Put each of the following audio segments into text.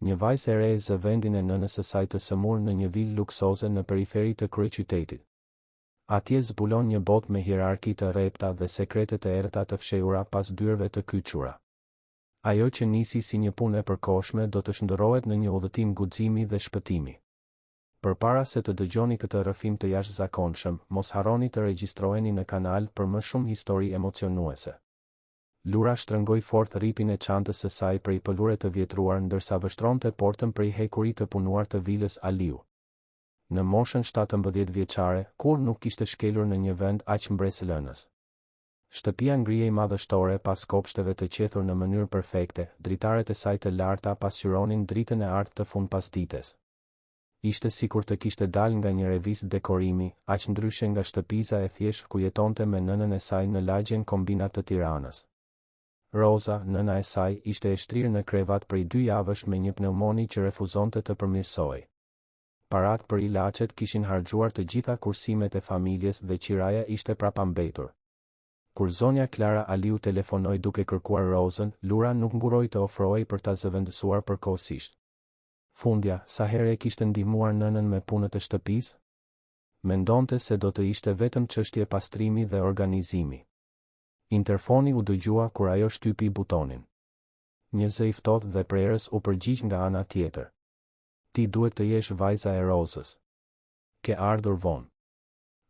Një vajzë e re zë vendin e nënës së saj të sëmur në një vilë luksoze në periferi të kryeqytetit. Atje zbulon një botë me hierarki të rrepta dhe sekretet e errëta të fshehura pas dyreve të kyçura. Ajo që nisi si një punë e përkohshme do të shndërrohet në një udhëtim guximi dhe shpëtimi. Përpara se të dëgjoni këtë rrëfim të jashtëzakonshëm, mos harroni të regjistroheni në kanal për më shumë histori emocionuese. Lura shtrëngoi fort rripin e çantës së saj prej pëlure të vjetruar ndërsa vështronte portën prej hekurit të punuar të vilës Aliu. Në moshën 17 vjeçare, kur nuk kishte shkelur në një vend aq mbresëlënës. Shtëpia ngrihej madhështore pas kopshteve të qethur në mënyrë perfekte, dritaret e saj të larta pasqyronin dritën e artë të fundpasdites. Ishte sikur të kishte dalë nga një revistë dekorimi, aq ndryshe nga shtëpiza e thjeshtë ku jetonte me nënën e saj në lagjen Kombinat të Tiranës. Roza, nëna e saj, ishte e shtrirë në krevat prej 2 javësh me një pneumoni që refuzonte të përmirësoj. Parat për ilaçet kishin harxhuar të gjitha kursimet e familjes dhe qiraja ishte prapambetur. Kur zonja Klara Aliu telefonoi duke kërkuar Rozën, Lura nuk nguroi të ofrohej për ta zëvendësuar përkohësisht. Fundja, sa herë e kishte ndihmuar nënën me punët e shtëpisë? Mendonte se do të ishte vetëm çështje pastrimi dhe organizimi. Interfoni u dëgjua kur ajo shtypi butonin. Një zë i ftohtë dhe prerës u përgjigj nga ana tjetër. Ti duhet të jesh vajza e Rozës. Ke ardhur vonë.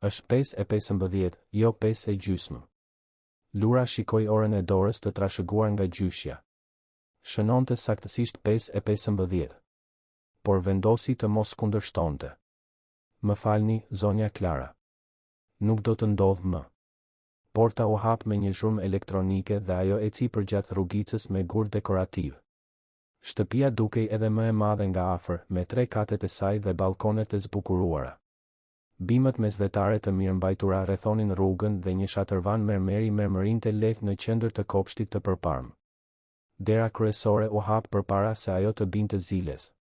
Është 5:15, jo 5:30. Lura shikoi orën e dorës të trashëguar nga gjyshja. Shënonte saktësisht 5:15. Por vendosi të mos kundërshtonte. Më falni, zonja Klara. Nuk do të ndodh më. Porta u hap me një zhurmë elektronike dhe ajo eci përgjatë rrugicës me gur dekorativ. Shtëpia dukej edhe më e madhe nga afër, me 3 katet e saj dhe balkonet e zbukuruara. Bimët mesdhetare të mirëmbajtura rrethonin rrugën dhe një shatërvan mermeri mermërinte lehtë në qendër të kopshtit të përparm. Dera kryesore u hap përpara se ajo të binte ziles.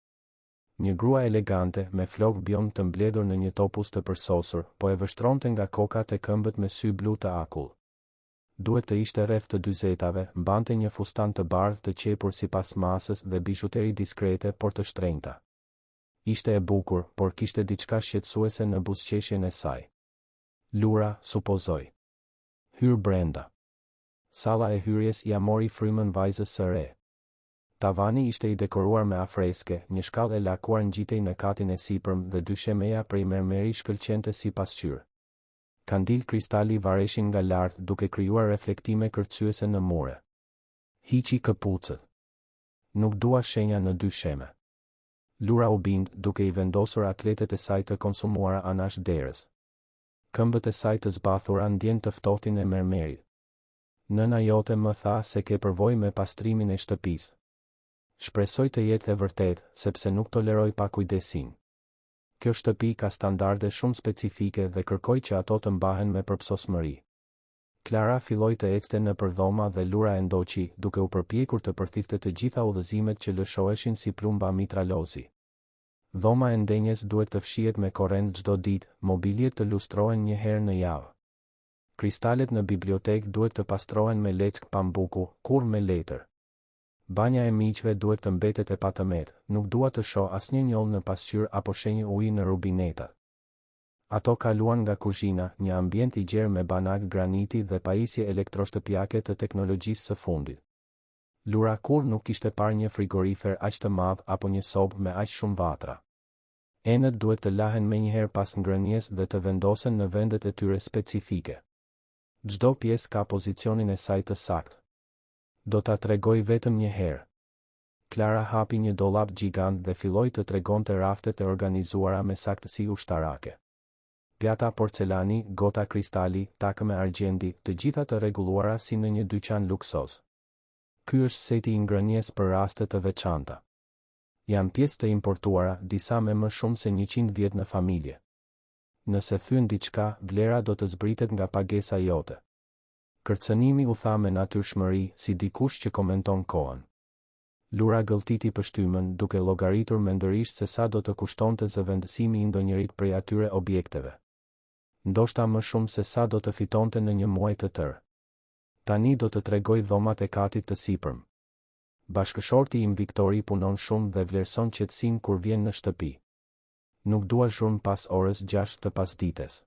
Një grua elegante, me flok bjond të mbledhur në një topuz të përsosur, po e vështronte nga kokat e këmbët me sy blu të akull. Duhet të ishte rreth të 40-tave, mbante një fustan të bardhë të qepur sipas masës dhe bizhuteri diskrete por të shtrenjta. Ishte e bukur, por kishte diçka shqetësuese në buzëqeshjen e saj. Lura, supozoi. Hyr brenda. Salla e hyrjes ja mori frymën vajzës së re. Tavani ishte i dekoruar me afreske, një shkallë e lakuar ngjitej në katin e sipërm dhe 2 shemeja prej mermeri shkëlqente si pasqyrë. Kandil kristali vareshin nga lart duke krijuar reflektime kërcyese në mure. Hiqi këpucët. Nuk dua shenja në 2 sheme. Lura u bind duke i vendosur atletet e saj të konsumuara anash derës. Këmbët e saj të zbathura ndjen të ftohtin e mermerit. Nëna jote më tha se ke përvojë me pastrimin e shtëpisë. Shpresoj të jetë e vërtet, sepse nuk toleroj pakujdesin. Kjo shtëpi ka standarde shumë specifike dhe kërkoj që ato të mbahen me përpsosmëri. Klara filloi të ecte në përdhoma dhe Lura e ndoqi, duke u përpjekur të përthithte të gjitha udhëzimet që lëshoheshin si plumba mitralozi. Dhoma e ndenjes duhet të fshihet me korrent çdo ditë, mobiljet të lustrohen një herë në javë. Kristalet në bibliotekë duhet të pastrohen me leckë pambuku, kur me letër. Banja e miqve duhet të mbetet e patëmet, nuk dua të shoh asnjë njollë në pasqyrë apo shenjë uji në rubinetat. Ato kaluan nga kuzhina, një ambient i gjerë me banak graniti dhe pajisje elektroshtëpiake të teknologjisë së fundit. Lura kur nuk kishte parë një frigorifer aq të madh apo një sobë me aq shumë vatra. Enët duhet të lahen menjëherë pas ngrënies dhe të vendosen në vendet e tyre specifike. Çdo pjesë ka pozicionin e saj të saktë. Do ta tregoj vetëm një herë. Klara hapi një dollap gjigant dhe filloi të tregonte raftet e organizuara me saktësi ushtarake. Pjata porcelani, gota kristali, takë me argjendi, të gjitha të rregulluara si në një dyqan luksoz. Ky është seti i ngrënies për raste të veçanta. Janë pjesë të importuara, disa me më shumë se 100 vjet në familje. Nëse thyen diçka, vlera do të zbritet nga pagesa jote. Kërcënimi u tha me natyrshmëri, si dikush që komenton kohën. Lura gëlltiti pështymën, duke llogaritur mendërisht se sa do të kushtonte zëvendësimi i ndonjërit prej atyre objekteve. Ndoshta më shumë se sa do të fitonte në një muaj të tërë. Tani do të tregoj dhomat e katit të sipërm. Bashkëshorti im Viktori punon shumë dhe vlerëson qetësinë kur vjen në shtëpi. Nuk dua zhurmë pas orës 6 të pasdites.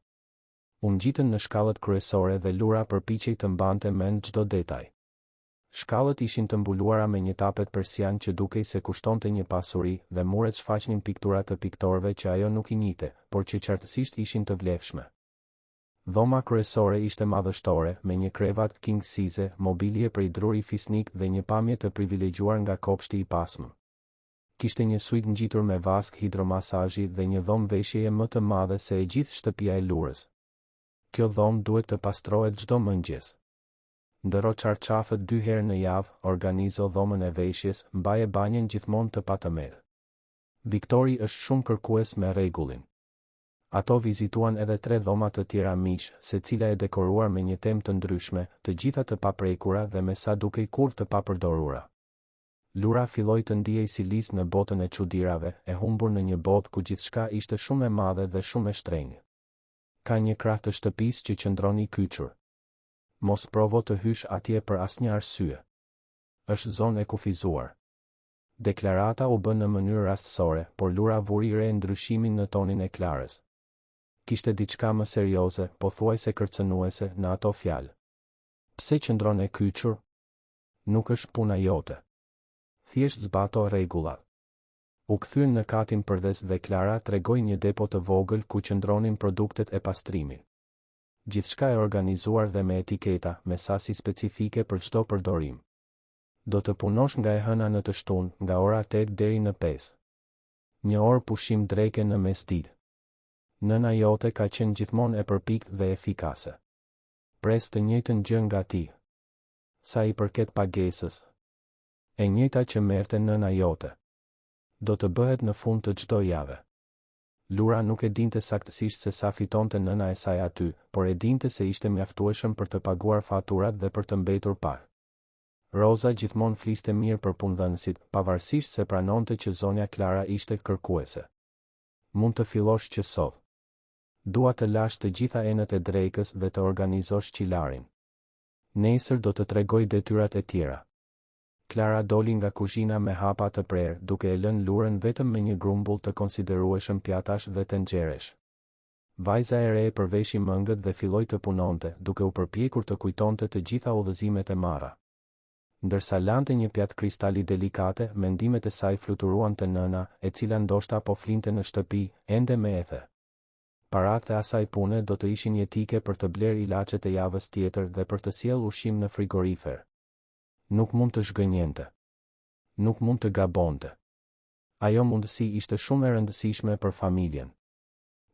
U ngjitën në shkallët kryesore dhe Lura përpiqej të mbante mend çdo detaj. Shkallët ishin të mbuluara me një tapet persian që dukej se kushtonte një pasuri dhe muret shfaqnin piktura të piktorëve që ajo nuk i njihte, por që qartësisht ishin të vlefshme. Dhoma kryesore ishte madhështore, me një krevat king size, mobilje prej druri fisnik dhe një pamje të privilegjuar nga kopshti i pasëm. Kishte një suit ngjitur me vask hidromasazhi dhe një dhomë veshjeje më të madhe se e gjithë shtëpia e Lurës. Kjo dhomë duhet të pastrohet çdo mëngjes. Ndëro çarçafët 2 herë në javë, organizo dhomën e veshjes, mbaje banjen gjithmonë të patëmerë. Viktori është shumë kërkues me rregullin. Ato vizituan edhe 3 dhoma të tjera miq, secila e dekoruar me një temë të ndryshme, të gjitha të paprekura dhe me sa dukej kurrë të papërdorura. Lura filloi të ndihej si lis në botën e çuditërave, e humbur në një botë ku gjithçka ishte shumë e madhe dhe shumë e shtrenjtë. Ka një krah të shtëpisë që qëndron i kyçur. Mos provo të hysh atje për asnjë arsye. Është zonë e kufizuar. Deklarata u bën në mënyrë rastësore, por Lura vuri re ndryshimin në tonin e Klarës. Kishte diçka më serioze, pothuajse kërcënuese, në ato fjalë. Pse qëndron e kyçur? Nuk është puna jote. Thjesht zbato rregullat. U kthyen në katin përdes dhe Klara tregoi një depo të vogël ku qëndronin produktet e pastrimit. Gjithçka e organizuar dhe me etiketa, me sasi specifike për çdo përdorim. Do të punosh nga e hëna në të shtunë, nga ora 8 deri në 5. Një orë pushim dreke në mesditë. Nëna jote ka qenë gjithmonë e përpikt dhe efikase. Pres të njëjtën gjë nga ti. Sa i përket pagesës, e njëjta që merrte nëna jote. Do të bëhet në fund të çdo jave. Lura nuk e dinte saktësisht se sa fitonte nëna e saj aty, por e dinte se ishte mjaftueshëm për të paguar faturat dhe për të mbetur pak. Roza gjithmonë fliste mirë për punëdhënësit, pavarësisht se pranonte që zonja Klara ishte kërkuese. Mund të fillosh që sot. Dua të lash të gjitha enët e drekës dhe të organizosh qilarin. Nesër do të tregoj detyrat e tjera. Klara doli nga kuzhina me hapa të prerë, duke e lënë Lurën vetëm me një grumbull të konsiderueshëm pjatash dhe tenxheresh. Vajza e re përveshi mëngët dhe filloi të punonte, duke u përpjekur të kujtonte të gjitha udhëzimet e marra. Ndërsa lante një pjatë kristali delikate, mendimet e saj fluturuan te nëna, e cila ndoshta po flinte në shtëpi, ende me ethe. Paratë e asaj pune do të ishin jetike për të bler ilaçet e javës tjetër dhe për të sjellë ushqim në frigorifer. Nuk mund të zhgënjente. Nuk mund të gabonte. Ajo mundësi ishte shumë e rëndësishme për familjen.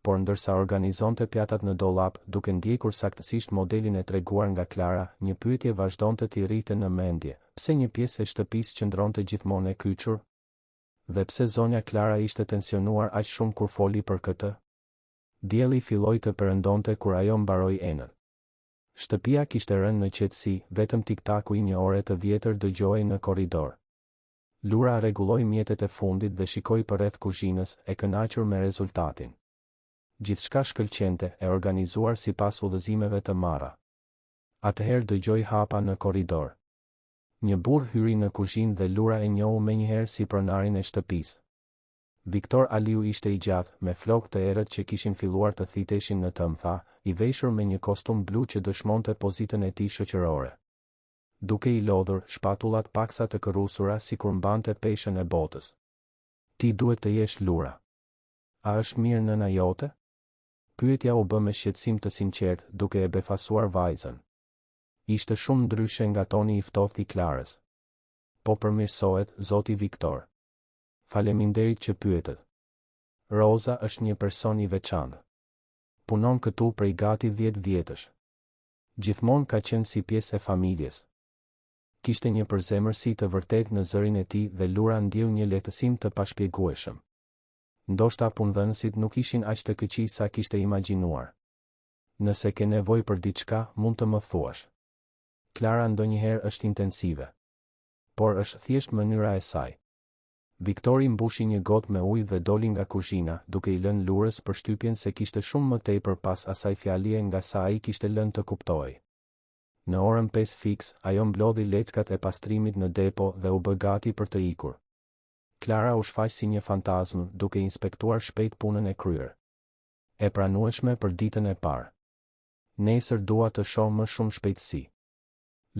Por ndërsa organizonte pjatat në dollap, duke ndjekur saktësisht modelin e treguar nga Klara, një pyetje vazhdonte t'i rrite në mendje: pse një pjesë e shtëpisë qëndronte gjithmonë e kyçur? Dhe pse zonja Klara ishte tensionuar aq shumë kur foli për këtë? Dielli filloi të perëndonte kur ajo mbaroi enën. Shtëpia kishte rënë në qetësi, vetëm tiktaku i një ore të vjetër dëgjohej në korridor. Lura rregulloi mjetet e fundit dhe shikoi përreth kuzhinës, e kënaqur me rezultatin. Gjithçka shkëlqente, e organizuar sipas udhëzimeve të marra. Atëherë dëgjoi hapa në korridor. Një burr hyri në kuzhinë dhe Lura e njohu menjëherë si pronarin e shtëpisë. Viktor Aliu ishte i gjatë, me flokë të errët që kishin filluar të thiteshin në tëmtha, i veshur me një kostum blu që dëshmonte pozitën e tij shoqërore. Duke i lodhur, shpatullat paksa të kërrusura sikur mbante peshën e botës. Ti duhet të jesh Lura. A është mirë nëna jote? Pyetja u bë me shqetësim të sinqert, duke e befasuar vajzën. Ishte shumë ndryshe nga toni i ftohtë i Klarës. Po përmirësohet, zoti Viktor. Faleminderit që pyetet. Roza është një person i veçantë. Punon këtu prej gati 10 vjetësh. Gjithmonë ka qenë si pjesë e familjes. Kishte një përzemërsi të vërtet në zërin e tij dhe Lura ndjeu një lehtësim të pashpjegueshëm. Ndoshta punëdhënësit nuk ishin aq të këqij sa kishte imagjinuar. Nëse ke nevojë për diçka, mund të më thuash. Klara ndonjëherë është intensive. Por është thjesht mënyra e saj. Viktori mbushi një gotë me ujë dhe doli nga kuzhina, duke i lënë Lurës përshtypjen se kishte shumë më tepër pas asaj fjalie nga sa ai kishte lënë të kuptojë. Në orën 5 fiks, ajo mblodhi leckat e pastrimit në depo dhe u bë gati për të ikur. Klara u shfaq si një fantazm, duke inspektuar shpejt punën e kryer. E pranueshme për ditën e parë. Nesër dua të shoh më shumë shpejtësi.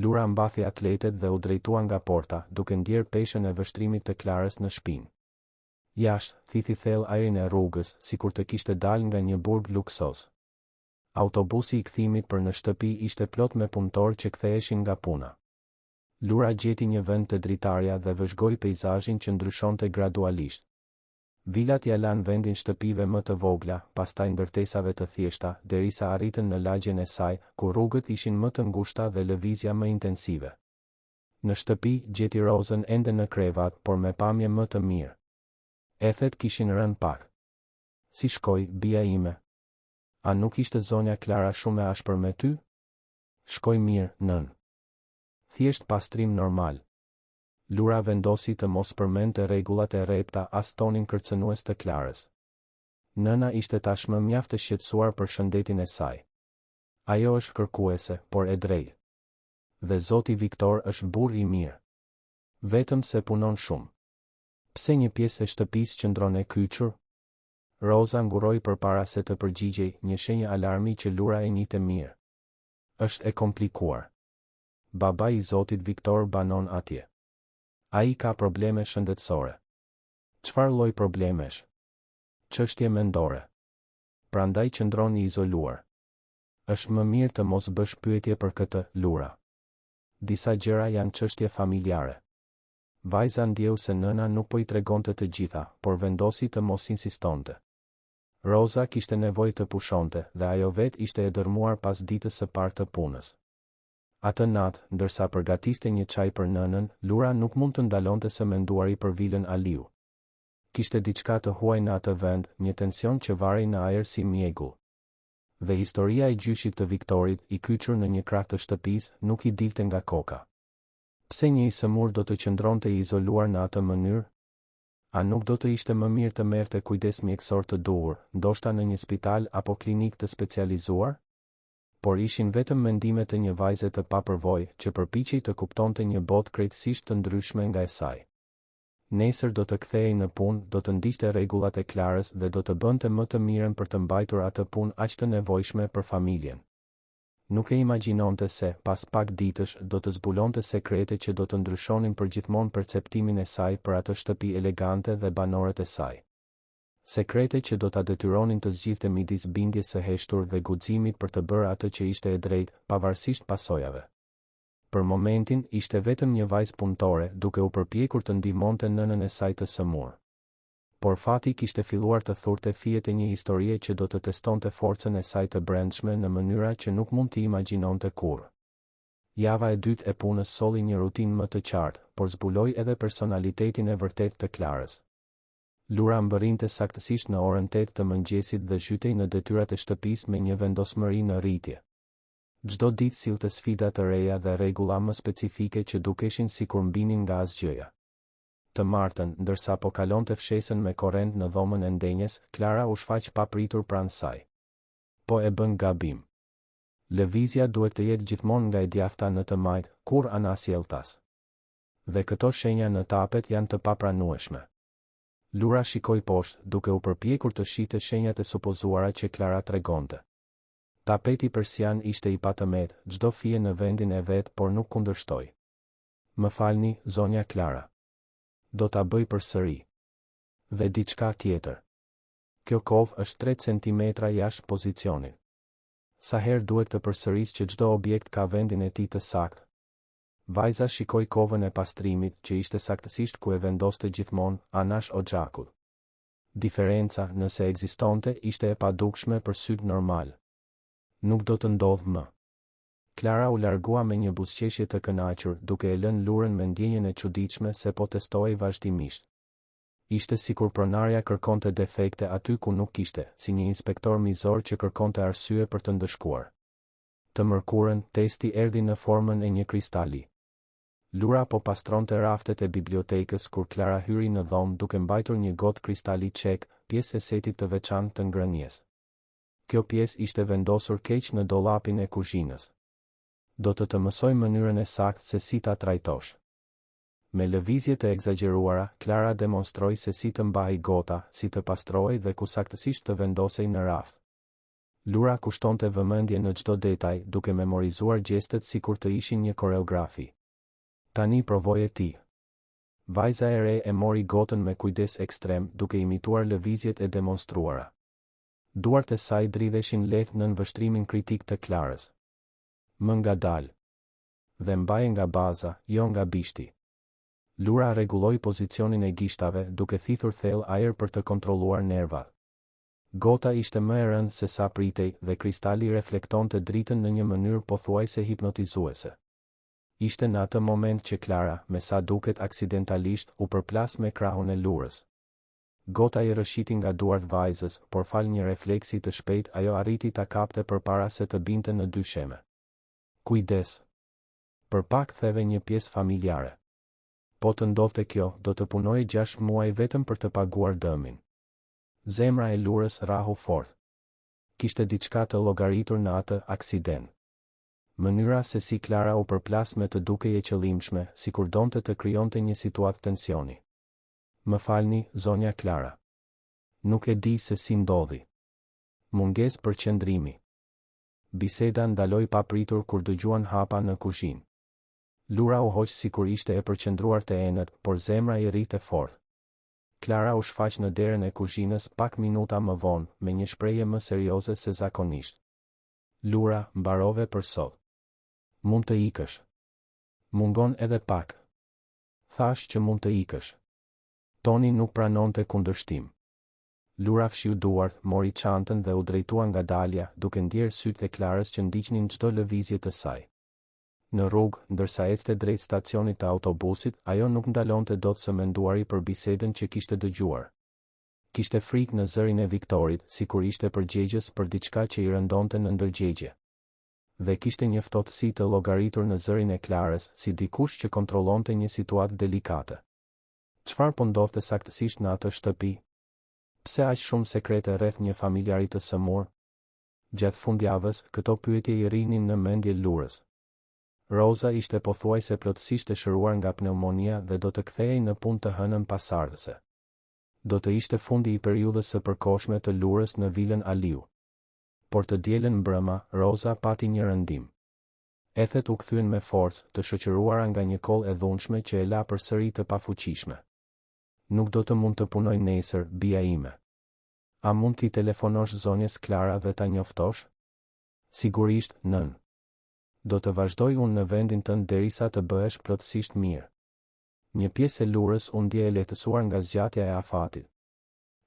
Lura mbathi atletet dhe u drejtua nga porta, duke ndjer peshën e vështrimit të Klarës në shpinë. Jashtë, thithi thellë ajrin e rrugës, sikur të kishte dalë nga një burg luksoz. Autobusi i kthimit për në shtëpi ishte plot me punëtorë që ktheheshin nga puna. Lura gjeti një vend të dritarja dhe vëzhgoi peizazhin që ndryshonte gradualisht. Vilat ja lanë vendin shtëpive më të vogla, pastaj ndërtesave të thjeshta, derisa arritën në lagjen e saj, ku rrugët ishin më të ngushta dhe lëvizja më intensive. Në shtëpi gjeti Rozën ende në krevat, por me pamje më të mirë. Ethet kishin rënë pak. Si shkoj, bia ime? A nuk ishte zonja Klara shumë e ashpër me ty? Shkoj mirë, nën. Thjesht pastrim normal. Lura vendosi të mos përmendte rregullat e rrepta as tonin kërcënues të Klarës. Nëna ishte tashmë mjaft të shqetësuar për shëndetin e saj. Ajo është kërkuese, por e drejtë. Dhe zoti Viktor është burr i mirë. Vetëm se punon shumë. Pse një pjesë e shtëpisë qëndron e kyçur? Roza nguroi përpara se të përgjigjej, një shenjë alarmi që Lura e njihte mirë. Është e komplikuar. Baba i zotit Viktor banon atje. Ai ka probleme shëndetësore. Çfarë lloj problemesh? Çështje mendore. Prandaj qëndron i izoluar. Është më mirë të mos bësh pyetje për këtë, Lura. Disa gjëra janë çështje familjare. Vajza ndjeu se nëna nuk po i tregonte të gjitha, por vendosi të mos insistonte. Roza kishte nevojë të pushonte dhe ajo vet ishte e dërmuar pas ditës së parë të punës. Atë natë, ndërsa përgatiste një çaj për nënën, Lura nuk mund të ndalonte së menduari për Vilën Aliu. Kishte diçka të huaj në atë vend, një tension që varrej në ajër si mjegull. Dhe historia e gjyshit të Viktorit, i kyçur në një krah të shtëpisë, nuk i dilte nga koka. Pse një i sëmur do të qëndronte i izoluar në atë mënyrë? A nuk do të ishte më mirë të merrte kujdes mjekësor të duhur, ndoshta në një spital apo klinikë të specializuar? Por ishin vetëm mendime të një vajze të papërvojë që përpiqej të kuptonte një botë krejtësisht të ndryshme nga e saj. Nesër do të kthehej në punë, do të ndiqte rregullat e Klarës dhe do të bënte më të mirën për të mbajtur atë punë aq të nevojshme për familjen. Nuk e imagjinonte se, pas pak ditësh, do të zbulonte sekrete që do të ndryshonin përgjithmonë perceptimin e saj për atë shtëpi elegante dhe banorët e saj. Sekrete që do ta detyronin të zgjidhte midis bindjes së heshtur dhe guximit për të bërë atë që ishte e drejtë, pavarësisht pasojave. Për momentin, ishte vetëm një vajzë punëtore, duke u përpjekur të ndihmonte nënën e saj të sëmur. Por fati kishte filluar të thurte fijet e një historie që do të testonte forcën e saj të brendshme në mënyra që nuk mund t'i imagjinonte kurrë. Java e dytë e punës solli një rutinë më të qartë, por zbuloi edhe personalitetin e vërtetë të Klarës. Lura mbërrinte saktësisht në orën 8 të mëngjesit dhe zhytej në detyrat e shtëpisë me një vendosmëri në rritje. Çdo ditë sillte sfida të reja dhe rregulla më specifike që dukeshin sikur mbinin nga asgjëja. Të martën, ndërsa po kalonte fshesën me korrent në dhomën e ndenjes, Klara u shfaq papritur pranë saj. Po e bën gabim. Lëvizja duhet të jetë gjithmonë nga e djathta në të majt, kur anasjelltas. Dhe këto shenja në tapet janë të papranueshme. Lura shikoi poshtë, duke u përpjekur të shihte shenjat e supozuara që Klara tregonte. Tapeti persian ishte i patëmet, çdo fije në vendin e vet, por nuk kundërshtoi. Më falni, zonja Klara. Do ta bëj përsëri. Dhe diçka tjetër. Kjo kovë është 3 centimetra jashtë pozicionit. Sa herë duhet të përsëris që çdo objekt ka vendin e tij të saktë? Vajza shikoi kovën e pastrimit që ishte saktësisht ku e vendoste gjithmonë, anash oxhakut. Diferenca, nëse ekzistonte, ishte e padukshme për syt normal. Nuk do të ndodh më. Klara u largua me një buzëqeshje të kënaqur, duke e lënë Lurën me ndjenjen e çuditshme se po testohej vazhdimisht. Ishte sikur pronarja kërkonte defekte aty ku nuk kishte, si një inspektor mizor që kërkonte arsye për të ndëshkuar. Të mërkurën, testi erdhi në formën e një kristali. Lura po pastronte raftet e bibliotekës kur Klara hyri në dhomë duke mbajtur një gotë kristali çek, pjesë e setit të veçantë të ngrënies. Kjo pjesë ishte vendosur keq në dollapin e kuzhinës. Do të mësoj mënyrën e saktë se si ta trajtosh. Me lëvizje të egzageruara, Klara demonstroi se si të mbahej gota, si të pastrohej dhe ku saktësisht të vendosej në raft. Lura kushtonte vëmendje në çdo detaj, duke memorizuar gjestet sikur të ishin një koreografi. Tani provoje ti. Vajza e re e mori gotën me kujdes ekstrem, duke imituar lëvizjet e demonstruara. Duart e saj dridheshin lehtë nën vështrimin kritik të Klarës. Më ngadalë. Dhe mbaje nga baza, jo nga bishti. Lura rregulloi pozicionin e gishtave, duke thithur thellë ajër për të kontrolluar nervat. Gota ishte më e rëndë se sa pritej dhe kristali reflektonte dritën në një mënyrë pothuajse hipnotizuese. Ishte në atë moment që Klara, me sa duket aksidentalisht, u përplas me krahun e Lurës. Gota i rëshiti nga duart vajzës, por fal një refleksi të shpejt ajo arriti ta kapte përpara se të binte në dysheme. Kujdes. Për pak theve një pjesë familjare. Po të ndodhte kjo, do të punoj 6 muaj vetëm për të paguar dëmin. Zemra e Lurës rahu fort. Kishte diçka të llogaritur në atë aksident. Mënyra se si Klara u përplas me të dukej e qëllimshme, sikur donte të krijonte një situatë tensioni. Më falni, zonja Klara. Nuk e di se si ndodhi. Mungesë përqendrimi. Biseda ndaloi papritur kur dëgjuan hapa në kuzhinë. Lura u hoq sikur ishte e përqendruar te enët, por zemra i rrite fort. Klara u shfaq në derën e kuzhinës pak minuta më vonë, me një shprehje më serioze se zakonisht. Lura, mbarove për sot. Mund të ikësh. Mungon edhe pak. Thash që mund të ikësh. Toni nuk pranonte kundërshtim. Lura fshiu duart, mori çantën dhe u drejtua ngadalja, duke ndjerë sytë e Klarës që ndiqnin çdo lëvizje të saj. Në rrugë, ndërsa ecte drejt stacionit të autobusit, ajo nuk ndalonte dot së menduari për bisedën që kishte dëgjuar. Kishte frikë në zërin e Viktorit, sikur ishte përgjegjës për diçka që i rëndonte në ndërgjegje. Dhe kishte një ftohtësi të llogaritur në zërin e Klarës, si dikush që kontrollonte një situatë delikate. Çfarë po ndodhte saktësisht në atë shtëpi? Pse aq shumë sekrete rreth një familjari të sëmur? Gjatë fundjavës, këto pyetje i rrinin në mendje Lurës. Roza ishte pothuajse plotësisht e shëruar nga pneumonia dhe do të kthehej në punë të hënën pasardhëse. Do të ishte fundi i periudhës së përkohshme të Lurës në vilën Aliu. Por të dielën mbrëma, Roza pati një rëndim. Ethet u kthyen me forcë, të shoqëruara nga një kollë e dhunshme që e la përsëri të pafuqishme. Nuk do të mund të punoj nesër, bija ime. A mund t'i telefonosh zonjes Klara dhe ta njoftosh? Sigurisht, nën. Do të vazhdoj unë në vendin tënd derisa të bëhesh plotësisht mirë. Një pjesë e Lurës u ndje e lehtësuar nga zgjatja e afatit.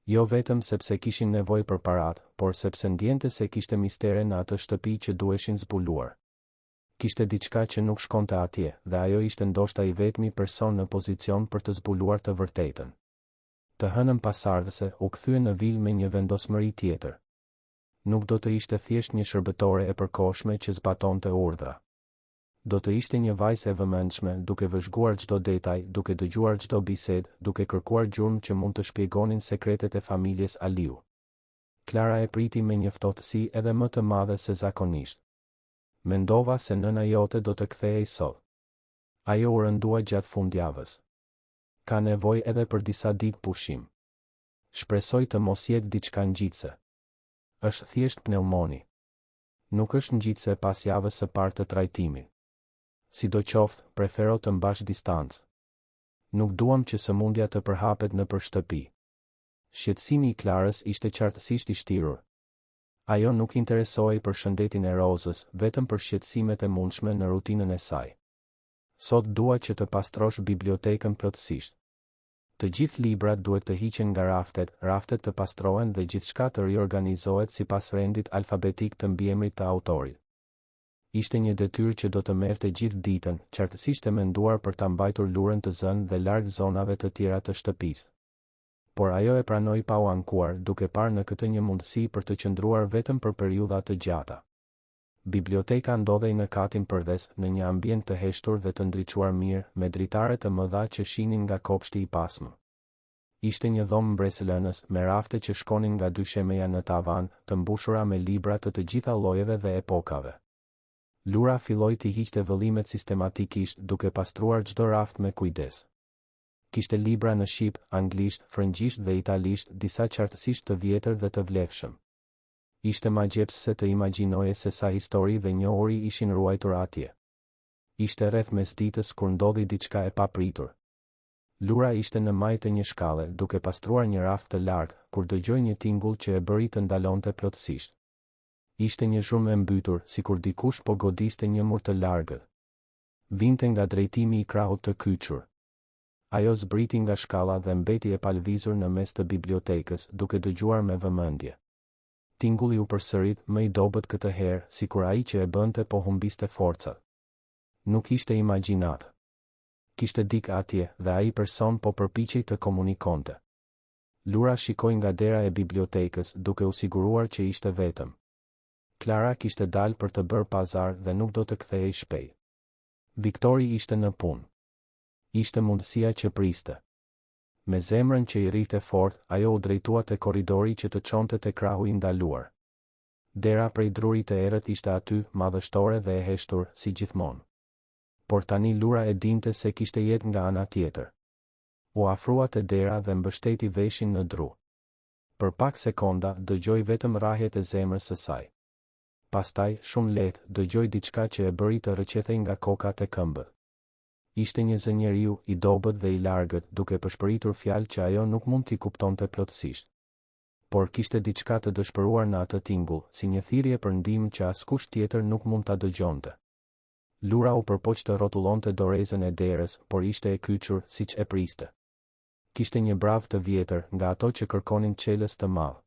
Jo vetëm sepse kishin nevojë për paratë, por sepse ndjente se kishte mistere në atë shtëpi që duheshin zbuluar. Kishte diçka që nuk shkonte atje, dhe ajo ishte ndoshta i vetmi person në pozicion për të zbuluar të vërtetën. Të hënën pasardhëse u kthye në vilë me një vendosmëri tjetër. Nuk do të ishte thjesht një shërbëtore e përkohshme që zbatonte urdhra. Do të ishte një vajzë e vëmendshme, duke vëzhguar çdo detaj, duke dëgjuar çdo bisedë, duke kërkuar gjurmë që mund të shpjegonin sekretet e familjes Aliu. Klara e priti me një ftohtësi edhe më të madhe se zakonisht. Mendova se nëna jote do të kthehej sot. Ajo u rëndua gjatë fundjavës. Ka nevojë edhe për disa ditë pushim. Shpresoj të mos jetë diçka ngjitse. Është thjesht pneumoni. Nuk është ngjitse pas javës së parë të trajtimit. Sidoqoftë, prefero të mbash distancë. Nuk duam që sëmundja të përhapet nëpër shtëpi. Shqetësimi i Klarës ishte qartësisht i shtirur. Ajo nuk interesohej për shëndetin e Rozës, vetëm për shqetësimet e mundshme në rutinën e saj. Sot dua që të pastrosh bibliotekën plotësisht. Të gjithë librat duhet të hiqen nga raftet të pastrohen dhe gjithçka të riorganizohet sipas rendit alfabetik të mbiemrit të autorit. Ishte një detyrë që do të merrte gjithë ditën, qartësisht e menduar për ta mbajtur Lurën të zënë dhe larg zonave të tjera të shtëpisë. Por ajo e pranoi pa u ankuar, duke parë në këtë një mundësi për të qëndruar vetëm për periudha të gjata. Biblioteka ndodhej në katin përdes, në një ambient të heshtur dhe të ndriçuar mirë, me dritare të mëdha që shinin nga kopshti i pasmë. Ishte një dhomë mbresëlënës, me rafte që shkonin nga dyshemeja në tavan, të mbushura me libra të gjitha llojeve dhe epokave. Lura filloi t'i hiqte vëllimet sistematikisht duke pastruar çdo raft me kujdes. Kishte libra në shqip, anglisht, frëngjisht dhe italisht, disa qartësisht të vjetër dhe të vlefshëm. Ishte magjeps se të imagjinoje se sa histori dhe njohuri ishin ruajtur atje. Ishte rreth mesditës kur ndodhi diçka e papritur. Lura ishte në majtë e një shkallë, duke pastruar një raft të lartë, kur dëgjoi një tingull që e bëri të ndalonte plotësisht. Ishte një zhurmë e mbytur, sikur dikush po godiste një mur të largët. Vinte nga drejtimi i krahut të kyçur. Ajo zbriti nga shkalla dhe mbeti e palvizur në mes të bibliotekës, duke dëgjuar me vëmendje. Tingulli u përsërit më i dobët këtë herë, sikur ai që e bënte po humbiste forcat. Nuk ishte imagjinat. Kishte dik atje dhe ai person po përpiqej të komunikonte. Lura shikoi nga dera e bibliotekës, duke u siguruar që ishte vetëm. Klara kishte dalë për të bërë pazar dhe nuk do të kthehej shpejt. Viktori ishte në punë. Ishte mundësia që priste. Me zemrën që i rrite fort, ajo u drejtua te korridori që të çonte te krahu i ndaluar. Dera prej drurit të errët ishte aty, madhështore dhe e heshtur, si gjithmonë. Por tani Lura e dinte se kishte jetë nga ana tjetër. U afrua te dera dhe mbështeti veshin në dru. Për pak sekonda, dëgjoi vetëm rrahjet e zemrës së saj. Pastaj, shumë lehtë, dëgjoi diçka që e bëri të rëqethej nga koka te këmbët. Ishte një zë njeriu, i dobët dhe i largët, duke përshpëritur fjalë që ajo nuk mund t'i kuptonte plotësisht. Por kishte diçka të dëshpëruar në atë tingull, si një thirrje për ndihmë që askush tjetër nuk mund ta dëgjonte. Lura u përpoq të rrotullonte dorezën e derës, por ishte e kyçur, siç e priste. Kishte një brav të vjetër, nga ato që kërkonin çelës të madh.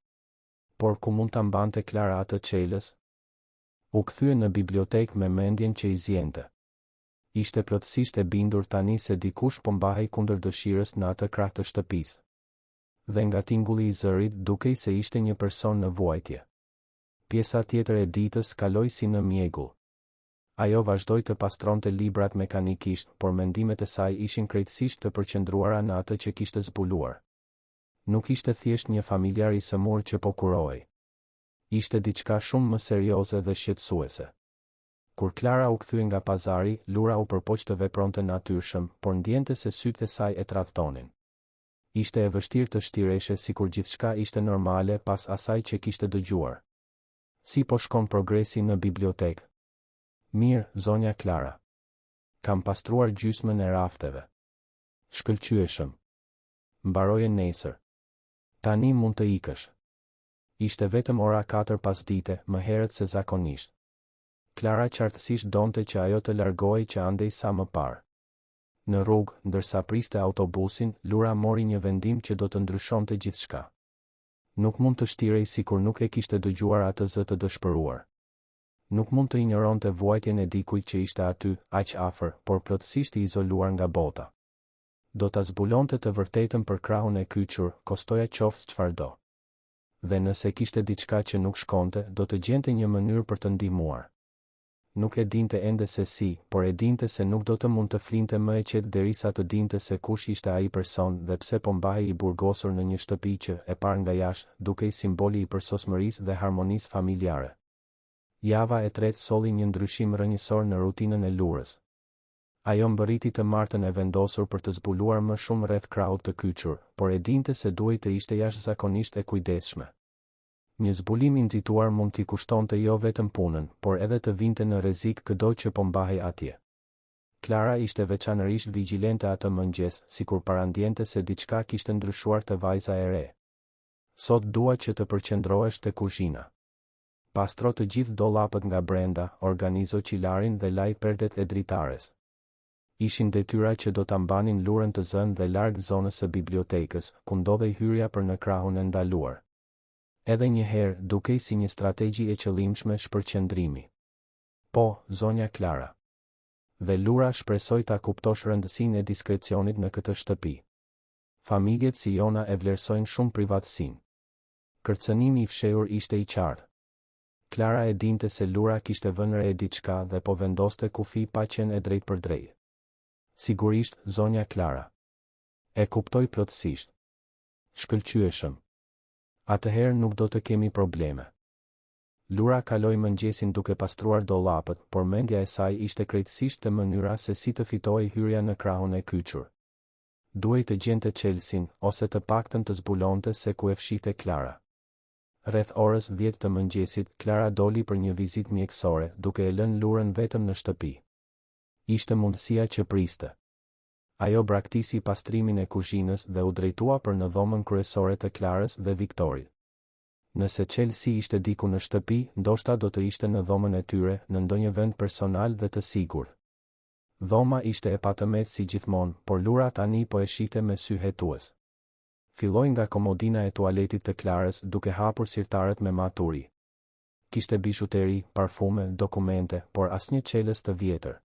Por ku mund ta mbante Klara atë çelës? U kthye në bibliotekë me mendjen që i zjente. Ishte plotësisht e bindur tani se dikush po mbahej kundër dëshirës në atë krah të shtëpisë. Dhe nga tingulli i zërit dukej se ishte një person në vuajtje. Pjesa tjetër e ditës kaloi si në mjegull. Ajo vazhdoi të pastronte librat mekanikisht, por mendimet e saj ishin krejtësisht të përqendruara në atë që kishte zbuluar. Nuk ishte thjesht një familjar i sëmur që po kurohej. Ishte diçka shumë më serioze dhe shqetësuese. Kur Klara u kthye nga pazari, Lura u përpoq të vepronte natyrshëm, por ndjente se sytë e saj e tradhtonin. Ishte e vështirë të shtireshe sikur gjithçka ishte normale pas asaj që kishte dëgjuar. Si po shkon progresi në bibliotekë? Mirë, zonja Klara. Kam pastruar gjysmën e rafteve. Shkëlqyeshëm. Mbaroje nesër. Tani mund të ikësh. Ishte vetëm ora 4 pasdite, më herët se zakonisht. Klara qartësisht donte që ajo të largohej që andej sa më parë. Në rrugë, ndërsa priste autobusin, Lura mori një vendim që do të ndryshonte gjithçka. Nuk mund të shtirej sikur nuk e kishte dëgjuar atë zë të dëshpëruar. Nuk mund të injoronte vuajtjen e dikujt që ishte aty, aq afër, por plotësisht i izoluar nga bota. Do ta zbulonte të vërtetën për krahun e kyçur, kostoja qoftë çfarëdo. Dhe nëse kishte diçka që nuk shkonte, do të gjente një mënyrë për të ndihmuar. Nuk e dinte ende se si, por e dinte se nuk do të mund të flinte më e qetë derisa të dinte se kush ishte ai person dhe pse po mbahej i burgosur në një shtëpi që, e parë nga jashtë, dukej simboli i përsosmërisë dhe harmonisë familjare. Java e tretë solli një ndryshim rrënjësor në rutinën e Lurës. Ajo mbërriti të martën e vendosur për të zbuluar më shumë rreth krahut të kyçur, por e dinte se duhej të ishte jashtëzakonisht e kujdesshme. Një zbulim i nxituar mund t'i kushtonte jo vetëm punën, por edhe të vinte në rrezik çdo që po mbahej atje. Klara ishte veçanërisht vigjilente atë mëngjes, sikur parandjente se diçka kishte ndryshuar te vajza e re. Sot dua që të përqendrohesh te kuzhina. Pastro të gjithë dollapët nga brenda, organizo qilarin dhe laj perdet e dritares. Ishin detyra që do ta mbanin Lurën të zënë dhe larg zonës së bibliotekës, ku ndodhej hyrja për në krahun e ndaluar. Edhe një herë dukej si një strategji e qëllimshme shpërqendrimi. Po, zonja Klara. Dhe Lura shpresoi ta kuptosh rëndësinë e diskrecionit në këtë shtëpi. Familjet si jona e vlerësojnë shumë privatësinë. Kërcënimi i fshehur ishte i qartë. Klara e dinte se Lura kishte vënë re diçka dhe po vendoste kufi pa qenë e drejtë për drejtë. Sigurisht, zonja Klara. E kuptoj plotësisht. Shkëlqyeshëm. Atëherë nuk do të kemi probleme. Lura kaloi mëngjesin duke pastruar dollapët, por mendja e saj ishte krejtësisht te mënyra se si të fitoi hyrja në krahun e kyçur. Duhej të gjente Chelsin, ose të paktën të zbulonte se ku e fshihte Klara. Rreth orës 10 të mëngjesit, Klara doli për një vizitë mjekësore, duke e lënë Lurën vetëm në shtëpi. Ishte mundësia që priste. Ajo braktisi pastrimin e kuzhinës dhe u drejtua për në dhomën kryesore të Klarës dhe Viktorit. Nëse Chelsea ishte diku në shtëpi, ndoshta do të ishte në dhomën e tyre, në ndonjë vend personal dhe të sigurt. Dhoma ishte e patëmet si gjithmonë, por Lura tani po e shihte me sy hetues. Filloi nga komodina e tualetit të Klarës duke hapur sirtarët me maturi. Kishte bizhuteri, parfume, dokumente, por asnjë çelës të vjetër.